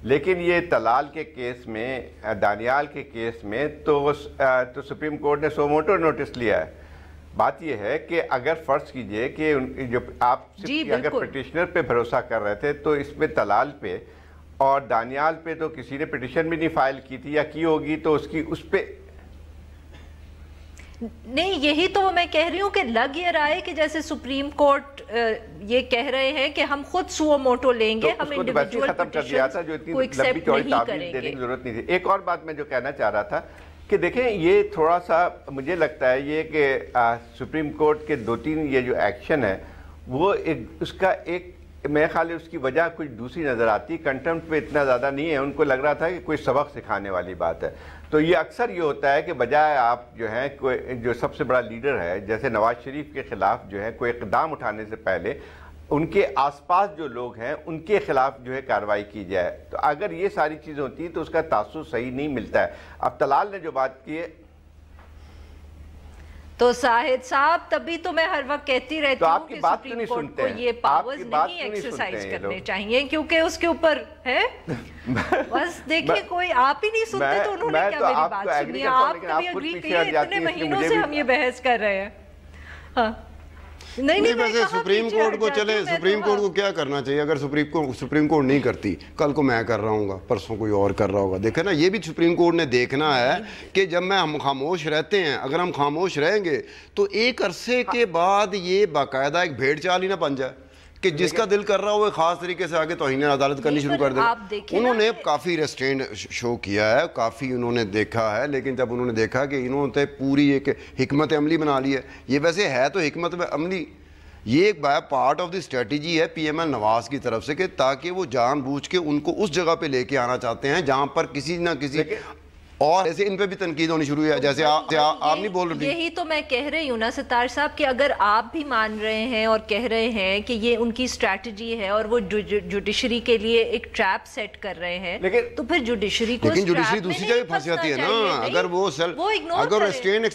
لیکن یہ طلال کے کیس میں، دانیال کے کیس میں تو سپریم کورٹ نے سو موٹو نوٹس لیا ہے. بات یہ ہے کہ اگر فرض کیجئے کہ جو آپ اگر پٹیشنر پہ بھروسہ کر رہے تھے تو اس میں طلال پہ اور دانیال پہ تو کسی نے پٹیشن بھی نہیں فائل کی تھی یا کی ہوگی تو اس پہ نہیں یہی تو میں کہہ رہی ہوں کہ لگ یہ رہا ہے کہ جیسے سپریم کورٹ یہ کہہ رہے ہیں کہ ہم خود سو موٹو لیں گے, ہم انڈیویجول پٹیشنز کو ایکسیپٹ نہیں کریں گے. ضرورت نہیں تھی. ایک اور بات میں جو کہنا چاہ رہا تھا کہ دیکھیں یہ تھوڑا سا مجھے لگتا ہے یہ کہ سپریم کورٹ کے 2-3 یہ جو ایکشن ہے وہ اس کا ایک میرے خیال ہے اس کی وجہ کچھ دوسری نظر آتی. کنٹمپٹ پہ اتنا زیادہ نہیں ہے, ان کو لگ رہا تھا کہ کوئی سبق سکھانے والی بات ہے. تو یہ اکثر یہ ہوتا ہے کہ بجائے آپ جو ہیں کوئی جو سب سے بڑا لیڈر ہے جیسے نواز شریف کے خلاف جو ہے کوئی اقدام اٹھانے سے پہلے ان کے آس پاس جو لوگ ہیں ان کے خلاف جو ہے کارروائی کی جائے. تو اگر یہ ساری چیزیں ہوتی ہیں تو اس کا تاثر صحیح نہیں ملتا ہے. اب طلال نے جو بات کی ہے تو شاہد صاحب تبھی تو میں ہر وقت کہتی رہتی ہوں کہ سپریم کورٹ کو یہ پاورز نہیں ایکسرسائز کرنے چاہیے کیونکہ اس کے اوپر ہے بس دیکھیں کوئی آپ ہی نہیں سنتے تو انہوں نے کیا میری بات سنی. آپ کبھی اگری کیے, اتنے مہینوں سے ہم یہ بحث کر رہے ہیں. ہاں نہیں ویسے سپریم کورٹ کو چلے, سپریم کورٹ کو کیا کرنا چاہیے اگر سپریم کورٹ نہیں کرتی, کل کو میں کر رہا ہوں گا, پرسوں کوئی اور کر رہا ہوگا. دیکھیں نا یہ بھی سپریم کورٹ نے دیکھنا ہے کہ جب ہم خاموش رہتے ہیں, اگر ہم خاموش رہیں گے تو ایک عرصے کے بعد یہ باقاعدہ ایک بھیڑ چال ہی نہ بن جائے کہ جس کا دل کر رہا ہو خاص طریقے سے آگے توہین عدالت کرنی شروع کر دے. انہوں نے کافی ریسٹرینڈ شو کیا ہے, کافی انہوں نے دیکھا ہے, لیکن جب انہوں نے دیکھا کہ انہوں نے پوری ایک حکمت عملی بنا لی ہے, یہ ویسے ہے تو حکمت عملی, یہ ایک پارٹ آف دی اسٹریٹجی ہے پی ایم ایل نواز کی طرف سے کہ تاکہ وہ جان بوجھ کے ان کو اس جگہ پہ لے کے آنا چاہتے ہیں جہاں پر کسی نہ کسی اور ایسے ان پہ بھی تنقید ہونی شروع ہے. جیسے آپ نہیں بول رہی, یہی تو میں کہہ رہی ہوں نا ستار صاحب کہ اگر آپ بھی مان رہے ہیں اور کہہ رہے ہیں کہ یہ ان کی اسٹریٹجی ہے اور وہ جوڈیشری کے لیے ایک ٹریپ سیٹ کر رہے ہیں تو پھر جوڈیشری کو لیکن جوڈیشری دوسری جگہ پھنس جاتی ہے نا. اگر وہ اگر ریسٹرین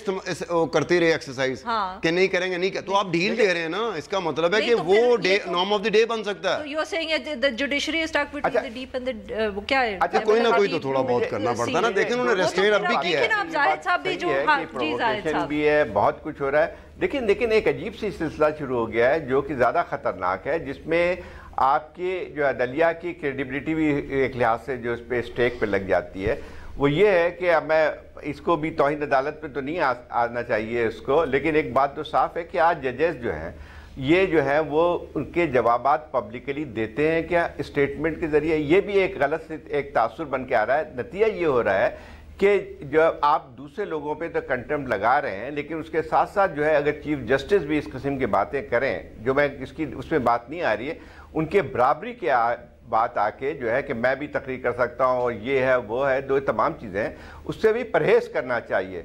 کرتے رہے ایکسرسائز کہ نہیں کریں گے نہیں تو آپ ڈھیل دے رہے ہیں نا, اس کا مطلب ہے کہ وہ نارم آف دی ڈے بن سکتا ہے. You are seeing the judiciary is stuck between the deep and the وہ کیا ہے, اچھا کوئی نہ کوئی تو تھوڑا بہت کرنا پڑتا نا. دیکھیں انہوں نے ریسٹرین اب بھی کیا ہے, بھی ہے, بہت کچھ ہو رہا ہے. لیکن ایک عجیب سی سلسلہ شروع ہو گیا ہے جو کہ زیادہ خطرناک ہے, جس میں آپ کی جو عدلیہ کی کریڈیبلٹی بھی ایک لحاظ سے جو اس پہ اسٹیک پہ لگ جاتی ہے. وہ یہ ہے کہ اب میں اس کو بھی توہین عدالت پہ تو نہیں آنا چاہیے اس کو, لیکن ایک بات تو صاف ہے کہ آج ججز جو ہیں یہ جو ہے وہ ان کے جوابات پبلکلی دیتے ہیں کیا اسٹیٹمنٹ کے ذریعے. یہ بھی ایک غلط ایک تاثر بن کے آ رہا ہے. نتیجہ یہ ہو رہا ہے کہ جو آپ دوسرے لوگوں پہ تو کنٹمپٹ لگا رہے ہیں, لیکن اس کے ساتھ ساتھ جو ہے اگر چیف جسٹس بھی اس قسم کی باتیں کریں, جو میں اس میں بات نہیں آ رہی ہے, ان کے برابری کے بات آ کے جو ہے کہ میں بھی تقریر کر سکتا ہوں اور یہ ہے وہ ہے, دو تمام چیزیں ہیں, اس سے بھی پرہیز کرنا چاہیے.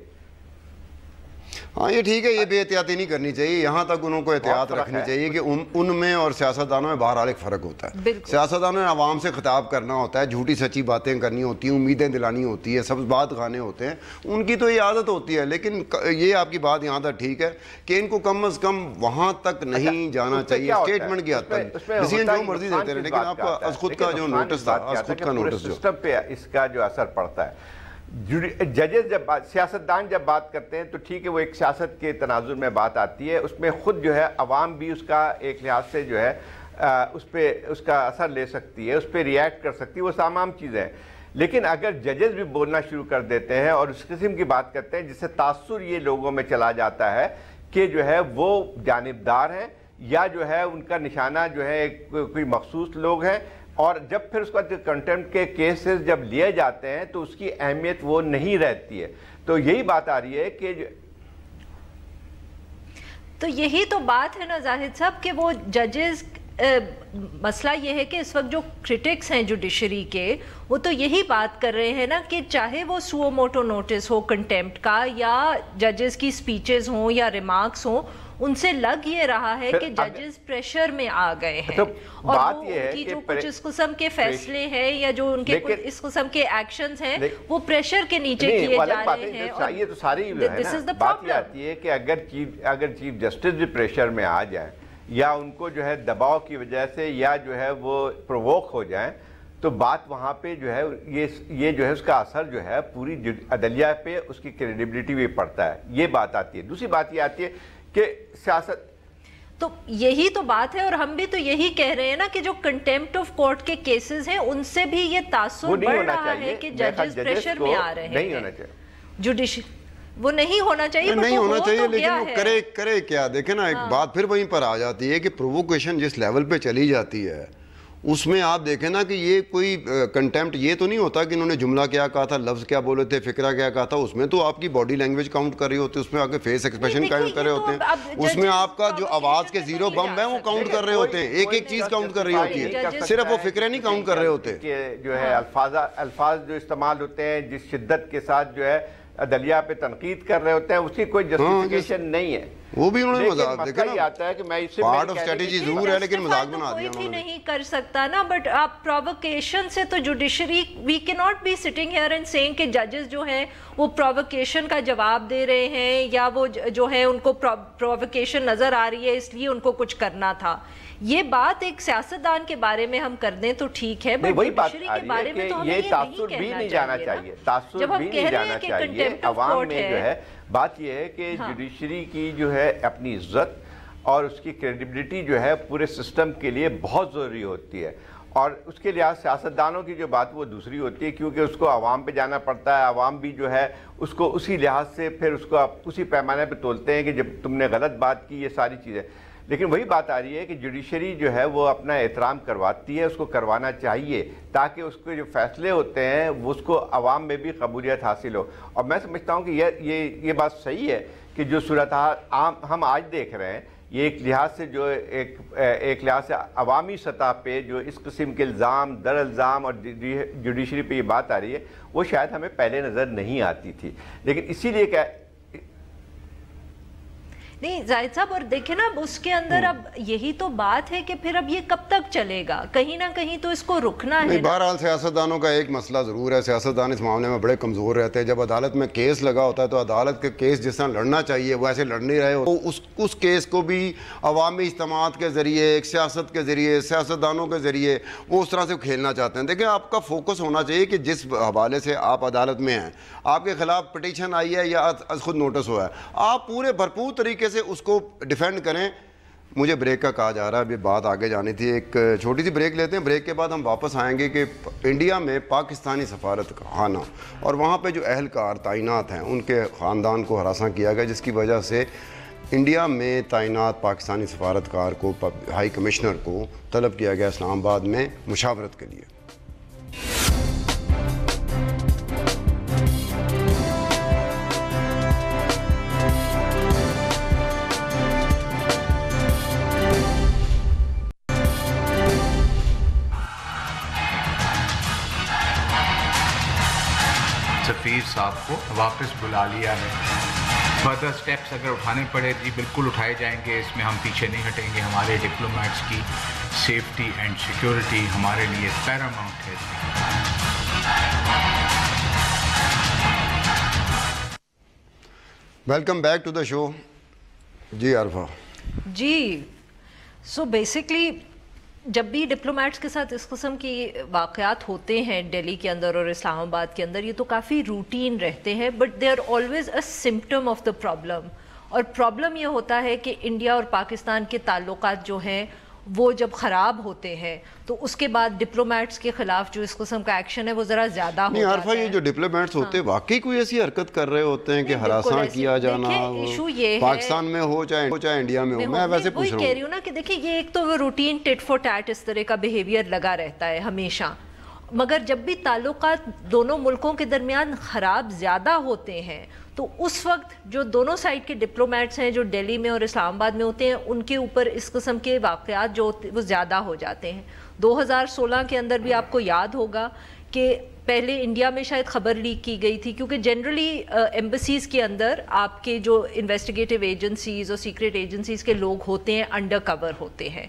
ہاں یہ ٹھیک ہے, یہ بے احتیاطی نہیں کرنی چاہیے, یہاں تک انہوں کو احتیاط رکھنی چاہیے کہ ان میں اور سیاستدانوں میں بہرحال ایک فرق ہوتا ہے. سیاستدانوں نے عوام سے خطاب کرنا ہوتا ہے, جھوٹی سچی باتیں کرنی ہوتی ہیں, امیدیں دلانی ہوتی ہے, سب بات گانے ہوتے ہیں, ان کی تو یہ عادت ہوتی ہے. لیکن یہ آپ کی بات یہاں تک ٹھیک ہے کہ ان کو کم از کم وہاں تک نہیں جانا چاہیے اسٹیٹمنٹ کی حد تک, ڈیسیژن جو مرضی دیتے رہے. لیکن آپ کا از خود کا جو نوٹس تھا, از خود کا نوٹس جو سسٹم پہ اس کا جو اثر پڑتا ہے. ججز جب سیاستدان جب بات کرتے ہیں تو ٹھیک ہے وہ ایک سیاست کے تناظر میں بات آتی ہے, اس میں خود جو ہے عوام بھی اس کا ایک لحاظ سے جو ہے اس کا اثر لے سکتی ہے, اس پہ ریئیکٹ کر سکتی ہے, وہ تمام چیزیں ہیں. لیکن اگر ججز بھی بولنا شروع کر دیتے ہیں اور اس قسم کی بات کرتے ہیں جس سے تاثر یہ لوگوں میں چلا جاتا ہے کہ جو ہے وہ جانبدار ہیں یا جو ہے ان کا نشانہ جو ہے کوئی مخصوص لوگ ہیں, اور جب پھر اس کو کنٹمپٹ کے کیسز جب لیے جاتے ہیں تو اس کی اہمیت وہ نہیں رہتی ہے. تو یہی بات آ رہی ہے کہ تو یہی تو بات ہے نا زاہد صاحب کہ وہ ججز مسئلہ یہ ہے کہ اس وقت جو کرٹکس ہیں جوڈیشری کے وہ تو یہی بات کر رہے ہیں نا کہ چاہے وہ سو موٹو نوٹس ہو کنٹمپٹ کا یا ججز کی سپیچز ہوں یا ریمارکس ہوں, ان سے لگ یہ رہا ہے کہ ججز پریشر میں آ گئے ہیں اور وہ ان کی جو کچھ اس قسم کے فیصلے ہیں یا جو ان کے کچھ اس قسم کے ایکشنز ہیں وہ پریشر کے نیچے کیے جا رہے ہیں. یہ تو ساری بات یہ آتی ہے کہ اگر چیف جسٹس بھی پریشر میں آ جائیں یا ان کو جو ہے دباؤ کی وجہ سے یا جو ہے وہ پرووک ہو جائیں تو بات وہاں پہ جو ہے یہ جو ہے اس کا اثر جو ہے پوری عدلیہ پہ اس کی کریڈیبلٹی بھی پڑتا ہے. یہ بات آتی ہے. دوسری بات یہ آتی ہے کہ سیاست تو یہی تو بات ہے اور ہم بھی تو یہی کہہ رہے ہیں نا کہ جو کنٹمپٹ آف کورٹ کے کیسز ہیں ان سے بھی یہ تاثر بڑھ رہا ہے کہ ججز پریشر میں آ رہے ہیں. نہیں ہونا چاہیے. وہ نہیں ہونا چاہیے, نہیں ہونا چاہیے, لیکن وہ کرے کیا. دیکھیں نا, ایک بات پھر وہیں پر آ جاتی ہے کہ پرووکیشن جس لیول پہ چلی جاتی ہے اس میں آپ دیکھیں نا کہ یہ کوئی کنٹیمپٹ یہ تو نہیں ہوتا کہ انہوں نے جملہ کیا کہا تھا, لفظ کیا بولے تھے, فقرہ کیا کہا تھا. اس میں تو آپ کی باڈی لینگویج کاؤنٹ کر رہی ہوتی ہے, اس میں آپ کے فیس ایکسپریشن کاؤنٹ کر رہے ہوتے ہیں, اس میں آپ کا جو آواز کے زیرو بمب ہے وہ کاؤنٹ کر رہے ہوتے ہیں, ایک ایک چیز کاؤنٹ کر رہی ہوتی ہے, صرف وہ فقرے نہیں کاؤنٹ کر رہے ہوتے. جو ہے الفاظ جو استعمال ہوتے ہیں جس شدت کے ساتھ جو ہے عدلیہ پہ تنقید کر رہے ہوتے ہیں, اس کی کوئی جسٹیفیکیشن نہیں ہے. وہ بھی انہوں نے مذاق دیکھا نا, آتا ہے کہ میں اس سے پارٹ آف اسٹریٹجی ضرور ہے لیکن مذاق بنا دیا کوئی بھی نہیں کر سکتا نا. بٹ آپ پرووکیشن سے تو judiciary, we can not be sitting here and seeing کہ ججز جو ہیں وہ پرووکیشن کا جواب دے رہے ہیں یا وہ جو ہے ان کو پرووکیشن نظر آ رہی ہے اس لیے ان کو کچھ کرنا تھا. یہ بات ایک سیاستدان کے بارے میں ہم کر دیں تو ٹھیک ہے, بٹ جوڈیشری کے بارے میں تو ہمیں یہ نہیں کہنا چاہیے. جب ہم کہہ رہے ہیں کہ کنٹیمپٹ آف کورٹ ہے, بات یہ ہے کہ جوڈیشری کی جو ہے اپنی عزت اور اس کی کریڈیبلٹی جو ہے پورے سسٹم کے لیے بہت ضروری ہوتی ہے, اور اس کے لحاظ سیاستدانوں کی جو بات وہ دوسری ہوتی ہے, کیونکہ اس کو عوام پہ جانا پڑتا ہے. عوام بھی جو ہے اس کو اسی لحاظ سے پھر اس کو اسی پیمانے پہ تولتے ہیں کہ جب تم نے غلط بات کی, یہ ساری چیزیں. لیکن وہی بات آ رہی ہے کہ جوڈیشری جو ہے وہ اپنا احترام کرواتی ہے, اس کو کروانا چاہیے تاکہ اس کے جو فیصلے ہوتے ہیں وہ اس کو عوام میں بھی قبولیت حاصل ہو. اور میں سمجھتا ہوں کہ یہ بات صحیح ہے کہ جو صورتحال ہم آج دیکھ رہے ہیں, یہ ایک لحاظ سے جو ایک لحاظ سے عوامی سطح پہ جو اس قسم کے الزام در الزام اور جوڈیشری پہ یہ بات آ رہی ہے وہ شاید ہمیں پہلے نظر نہیں آتی تھی. لیکن اسی لیے کہ نہیں زاہد صاحب, اور دیکھیں نا اس کے اندر اب یہی تو بات ہے کہ پھر اب یہ کب تک چلے گا, کہیں نہ کہیں تو اس کو رکنا ہے. بہرحال سیاستدانوں کا ایک مسئلہ ضرور ہے, سیاستدان اس معاملے میں بڑے کمزور رہتے ہیں. جب عدالت میں کیس لگا ہوتا ہے تو عدالت کے کیس جس طرح لڑنا چاہیے وہ ایسے لڑ نہیں رہے ہوتے. اس کیس کو بھی عوامی اجتماعات کے ذریعے, ایک سیاست کے ذریعے, سیاستدانوں کے ذریعے وہ اس طرح سے کھیلنا چاہتے ہیں. دیکھیں آپ کا فوکس ہونا چاہیے کہ جس حوالے سے آپ عدالت میں ہیں, آپ کے خلاف پٹیشن آئی ہے یا خود نوٹس ہوا ہے, آپ پورے بھرپور طریقے سے اس کو ڈیفینڈ کریں. مجھے بریک کا کہا جا رہا ہے, ابھی بات آگے جانی تھی, ایک چھوٹی سی بریک لیتے ہیں. بریک کے بعد ہم واپس آئیں گے کہ انڈیا میں پاکستانی سفارت خانہ اور وہاں پہ جو اہلکار تعینات ہیں ان کے خاندان کو ہراساں کیا گیا, جس کی وجہ سے انڈیا میں تعینات پاکستانی سفارتکار کو, ہائی کمشنر کو طلب کیا گیا اسلام آباد میں مشاورت کے لیے. سفیر صاحب کو واپس بلا لیا ہے. فردر سٹیپس اگر اٹھانے پڑے جی بالکل اٹھائے جائیں گے, اس میں ہم پیچھے نہیں ہٹیں گے. ہمارے ڈپلومیٹس کی سیفٹی اینڈ سیکیورٹی ہمارے لیے پیراماؤنٹ ہے. Welcome back to the show. جی عارفہ جی, سو بیسکلی جب بھی ڈپلومیٹس کے ساتھ اس قسم کی واقعات ہوتے ہیں دہلی کے اندر اور اسلام آباد کے اندر, یہ تو کافی روٹین رہتے ہیں, but they are always a symptom of the problem. اور پرابلم یہ ہوتا ہے کہ انڈیا اور پاکستان کے تعلقات جو ہیں وہ جب خراب ہوتے ہیں تو اس کے بعد ڈپلومیٹس کے خلاف جو اس قسم کا ایکشن ہے وہ ذرا زیادہ ہو جاتا ہے. عارفہ یہ جو ڈپلومیٹس ہوتے ہیں واقعی کوئی ایسی حرکت کر رہے ہوتے ہیں کہ ہراساں کیا جانا, پاکستان میں ہو چاہے انڈیا میں ہو, میں ویسے پوچھ رہا ہوں. کہہ رہی ہوں نا کہ دیکھیں یہ ایک تو وہ روٹین ٹٹ فور ٹیٹ اس طرح کا بیہیویئر لگا رہتا ہے ہمیشہ, مگر جب بھی تعلقات دونوں ملکوں کے درمیان خراب زیادہ ہوتے ہیں تو اس وقت جو دونوں سائڈ کے ڈپلومیٹس ہیں جو دہلی میں اور اسلام آباد میں ہوتے ہیں ان کے اوپر اس قسم کے واقعات جو وہ زیادہ ہو جاتے ہیں. 2016 کے اندر بھی آپ کو یاد ہوگا کہ پہلے انڈیا میں شاید خبر لیک کی گئی تھی, کیونکہ جنرلی ایمبسیز کے اندر آپ کے جو انویسٹیگیٹو ایجنسیز اور سیکرٹ ایجنسیز کے لوگ ہوتے ہیں انڈر کور ہوتے ہیں,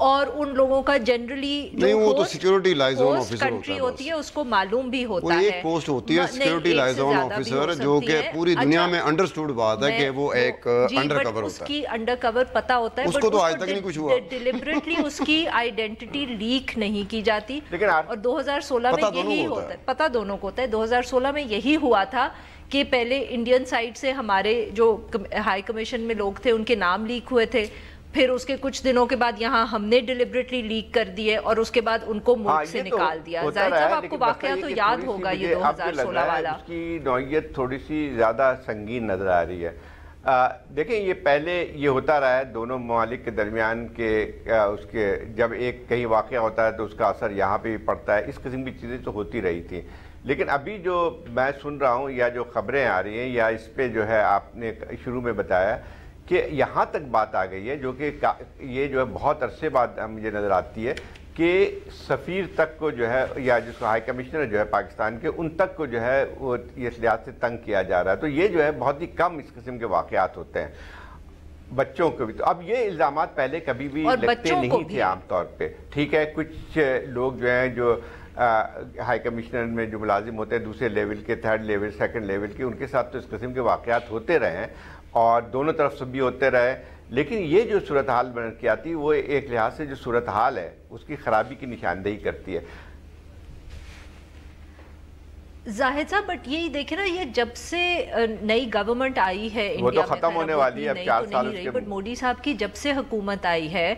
اور ان لوگوں کا جنرلی نہیں وہ تو سیکیورٹی لائزون آفیسر کنٹری ہوتی ہے اس کو معلوم بھی ہوتا ہے. وہ ایک پوسٹ ہوتی ہے سیکیورٹی لائزون آفیسر جو کہ پوری دنیا میں انڈرسٹوڈ بات ہے کہ وہ ایک انڈر کور ہوتا ہے. اس کی انڈر کور پتا ہوتا ہے, اس کو تو آج تک نہیں کچھ ہوا, ڈیلیبریٹلی اس کی آئیڈینٹی لیک نہیں کی جاتی. اور 2016 میں یہی ہوتا ہے, پتہ دونوں کو ہوتا ہے. 2016 میں یہی ہوا تھا کہ پہلے انڈین سائڈ سے ہمارے جو ہائی کمیشن میں لوگ تھے ان کے نام لیک ہوئے تھے, پھر اس کے کچھ دنوں کے بعد یہاں ہم نے ڈیلیبریٹلی لیک کر دیے اور اس کے بعد ان کو ملک سے نکال دیا. ظاہر صاحب آپ کو واقعہ تو یاد ہوگا یہ 2016 والا. اس کی نوعیت تھوڑی سی زیادہ سنگین نظر آ رہی ہے. دیکھیں یہ پہلے یہ ہوتا رہا ہے دونوں ممالک کے درمیان کے اس کے جب ایک کہیں واقعہ ہوتا ہے تو اس کا اثر یہاں پہ بھی پڑتا ہے. اس قسم کی چیزیں تو ہوتی رہی تھیں. لیکن ابھی جو میں سن رہا ہوں یا جو خبریں آ رہی ہیں یا اس پہ جو ہے آپ نے شروع میں بتایا کہ یہاں تک بات آ گئی ہے جو کہ یہ جو ہے بہت عرصے بعد مجھے نظر آتی ہے کہ سفیر تک کو جو ہے یا جس کو ہائی کمشنر جو ہے پاکستان کے ان تک کو جو ہے وہ اس لحاظ سے تنگ کیا جا رہا ہے. تو یہ جو ہے بہت ہی کم اس قسم کے واقعات ہوتے ہیں بچوں کو بھی. تو اب یہ الزامات پہلے کبھی بھی لگتے نہیں تھے عام طور پہ. ٹھیک ہے کچھ لوگ جو ہیں جو ہائی کمشنر میں جو ملازم ہوتے ہیں دوسرے لیول کے, تھرڈ لیول, سیکنڈ لیول کے, ان کے ساتھ تو اس قسم کے واقعات ہوتے رہے ہیں اور دونوں طرف سے بھی ہوتے رہے. لیکن یہ جو صورتحال بن کے آتی وہ ایک لحاظ سے جو صورتحال ہے اس کی خرابی کی نشاندہی کرتی ہے. زاہد صاحب بٹ یہی دیکھیں نا یہ جب سے نئی گورنمنٹ آئی ہے وہ تو ختم ہونے والی ہے اب 4 سال اس کے, بٹ مودی صاحب کی جب سے حکومت آئی ہے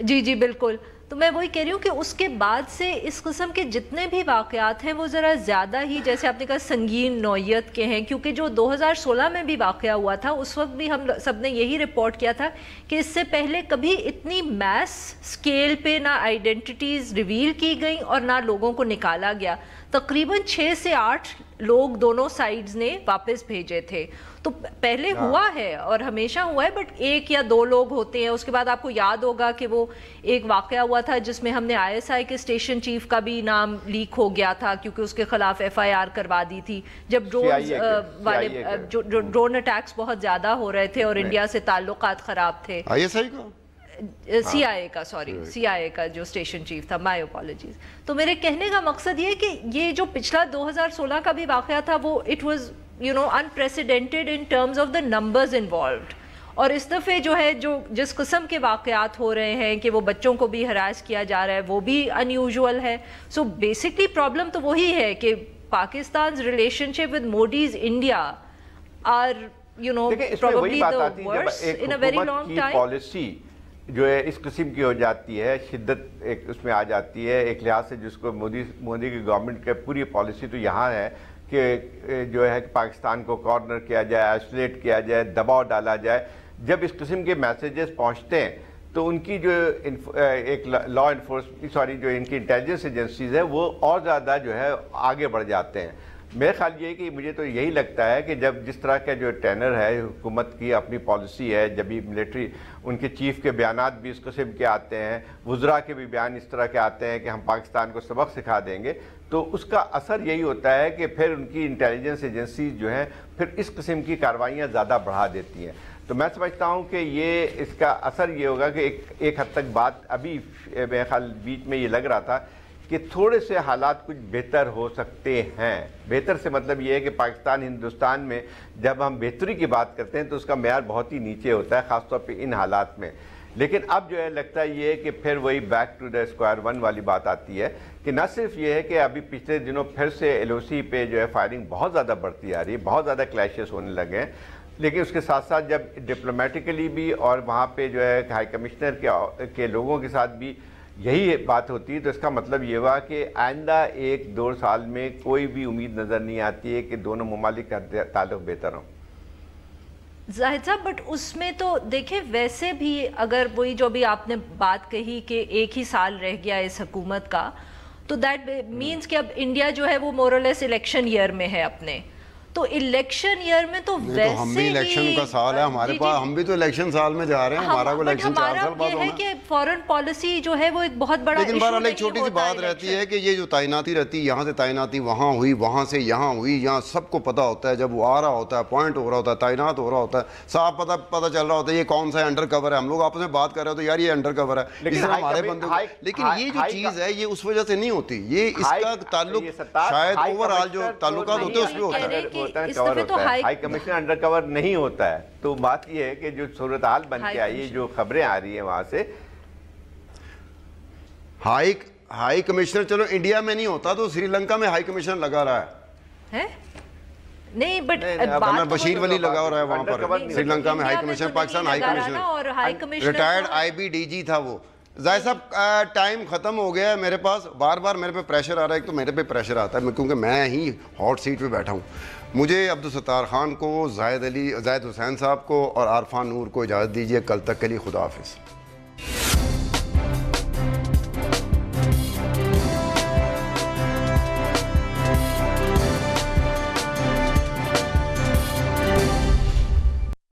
جی بالکل, تو میں وہی کہہ رہی ہوں کہ اس کے بعد سے اس قسم کے جتنے بھی واقعات ہیں وہ ذرا زیادہ ہی جیسے آپ نے کہا سنگین نوعیت کے ہیں. کیونکہ جو 2016 میں بھی واقعہ ہوا تھا اس وقت بھی ہم سب نے یہی رپورٹ کیا تھا کہ اس سے پہلے کبھی اتنی میس سکیل پہ نہ آئیڈینٹیٹیز ریویل کی گئیں اور نہ لوگوں کو نکالا گیا. تقریباً 6 سے 8 لوگ دونوں سائیڈز نے واپس بھیجے تھے. تو پہلے ہوا ہے اور ہمیشہ ہوا ہے بٹ 1 یا 2 لوگ ہوتے ہیں. اس کے بعد آپ کو یاد ہوگا کہ وہ ایک واقعہ ہوا تھا جس میں ہم نے ISI کے اسٹیشن چیف کا بھی نام لیک ہو گیا تھا کیونکہ اس کے خلاف FIR کروا دی تھی جب ڈرون اٹیکس بہت زیادہ ہو رہے تھے اور انڈیا سے تعلقات خراب تھے. ISI کو CIA کا CIA کا جو اسٹیشن چیف تھا, مائی اپالوجیز. تو میرے کہنے کا مقصد یہ کہ یہ جو پچھلا 2016 کا بھی واقعہ تھا وہ it was unprecedented in terms of the numbers involved. اور اس دفعے جو ہے جس قسم کے واقعات ہو رہے ہیں کہ وہ بچوں کو بھی ہراس کیا جا رہا ہے وہ بھی unusual ہے. سو بیسکلی پرابلم تو وہی ہے کہ پاکستان's relationship with Modi's India are probably the worst in a very long time. Policy جو ہے اس قسم کی ہو جاتی ہے, شدت ایک اس میں آ جاتی ہے ایک لحاظ سے جس کو مودی کی گورنمنٹ کے پوری پالیسی تو یہاں ہے کہ جو ہے پاکستان کو کارنر کیا جائے, آئسولیٹ کیا جائے, دباؤ ڈالا جائے. جب اس قسم کے میسیجز پہنچتے ہیں تو ان کی جو ایک لا انفورسمنٹ جو ان کی انٹیلیجنس ایجنسیز ہے وہ اور زیادہ جو ہے آگے بڑھ جاتے ہیں. میرا خیال یہ ہے کہ مجھے تو یہی لگتا ہے کہ جب جس طرح کا جو ٹینر ہے حکومت کی اپنی پالیسی ہے, جب بھی ملٹری ان کے چیف کے بیانات بھی اس قسم کے آتے ہیں, وزراء کے بھی بیان اس طرح کے آتے ہیں کہ ہم پاکستان کو سبق سکھا دیں گے, تو اس کا اثر یہی ہوتا ہے کہ پھر ان کی انٹیلیجنس ایجنسیز جو ہیں پھر اس قسم کی کارروائیاں زیادہ بڑھا دیتی ہیں. تو میں سمجھتا ہوں کہ یہ اس کا اثر یہ ہوگا کہ ایک حد تک بات ابھی میرے خیال بیچ میں یہ لگ رہا تھا کہ تھوڑے سے حالات کچھ بہتر ہو سکتے ہیں. بہتر سے مطلب یہ ہے کہ پاکستان ہندوستان میں جب ہم بہتری کی بات کرتے ہیں تو اس کا معیار بہت ہی نیچے ہوتا ہے خاص طور پہ ان حالات میں. لیکن اب جو ہے لگتا ہے یہ کہ پھر وہی back to the square one والی بات آتی ہے کہ نہ صرف یہ ہے کہ ابھی پچھلے دنوں پھر سے LOC پہ جو ہے فائرنگ بہت زیادہ بڑھتی آ رہی ہے, بہت زیادہ کلیشز ہونے لگے ہیں, لیکن اس کے ساتھ ساتھ جب ڈپلومیٹیکلی بھی اور وہاں پہ جو ہے ہائی کمشنر کے لوگوں کے ساتھ بھی یہی بات ہوتی ہے تو اس کا مطلب یہ ہوا کہ آئندہ 1-2 سال میں کوئی بھی امید نظر نہیں آتی ہے کہ دونوں ممالک کا تعلق بہتر ہوں. زاہد صاحب بٹ اس میں تو دیکھیں ویسے بھی اگر وہی جو بھی آپ نے بات کہی کہ 1 ہی سال رہ گیا اس حکومت کا تو دیٹ مینس کہ اب انڈیا جو ہے وہ مور اور لیس الیکشن ایئر میں ہے اپنے. تو الیکشن ایئر میں تو ویسے ہم بھی الیکشن کا سال ہے ہمارے پاس, ہم بھی تو الیکشن سال میں جا رہے ہیں, ہمارا کو الیکشن 4 سال بعد ہونا ہے کہ فورن پالیسی جو ہے وہ ایک بہت بڑا لیکن بہرحال ایک چھوٹی سی بات رہتی ہے کہ یہ جو تعیناتی رہتی ہے, یہاں سے تعیناتی وہاں ہوئی, وہاں سے یہاں ہوئی, یہاں سب کو پتہ ہوتا ہے, جب وہ آ رہا ہوتا ہے, اپوائنٹ ہو رہا ہوتا ہے, تعینات ہو رہا ہوتا ہے, صاحب پتہ چل رہا ہوتا ہے یہ کون سا انڈر کور ہے. ہم لوگ آپس میں بات کر رہے ہوتے ہیں یار یہ انڈر کور ہے, اس طرح ہمارے بندے, لیکن یہ جو چیز ہے یہ اس وجہ سے نہیں ہوتی, یہ اس کا تعلق شاید اوور آل جو تعلقات ہوتے ہیں اس پہ ہوتا ہے. ہائی کمشنر انڈر کور نہیں ہوتا ہے. تو بات یہ ہے کہ جو صورتحال بن کے آئی, جو خبریں آ رہی ہیں وہاں سے, ہائی کمشنر چلو انڈیا میں نہیں ہوتا تو سری لنکا میں ہائی کمشنر لگا رہا ہے. نہیں بٹ کرنل بشیر ولی لگا ہو رہا ہے وہاں پر سری لنکا میں high commission Pakistan high commissioner retired I B D G تھا وہ. ظاہر صاحب ٹائم ختم ہو گیا ہے میرے پاس, بار بار میرے پہ پریشر آ رہا ہے. ایک تو میرے پہ پریشر آتا ہے کیونکہ میں ہی ہاٹ سیٹ پہ بیٹھا ہوں. مجھے عبدالستار خان کو, زاہد حسین صاحب کو اور عارفان نور کو اجازت دیجیے. کل تک کے لیے خدا حافظ.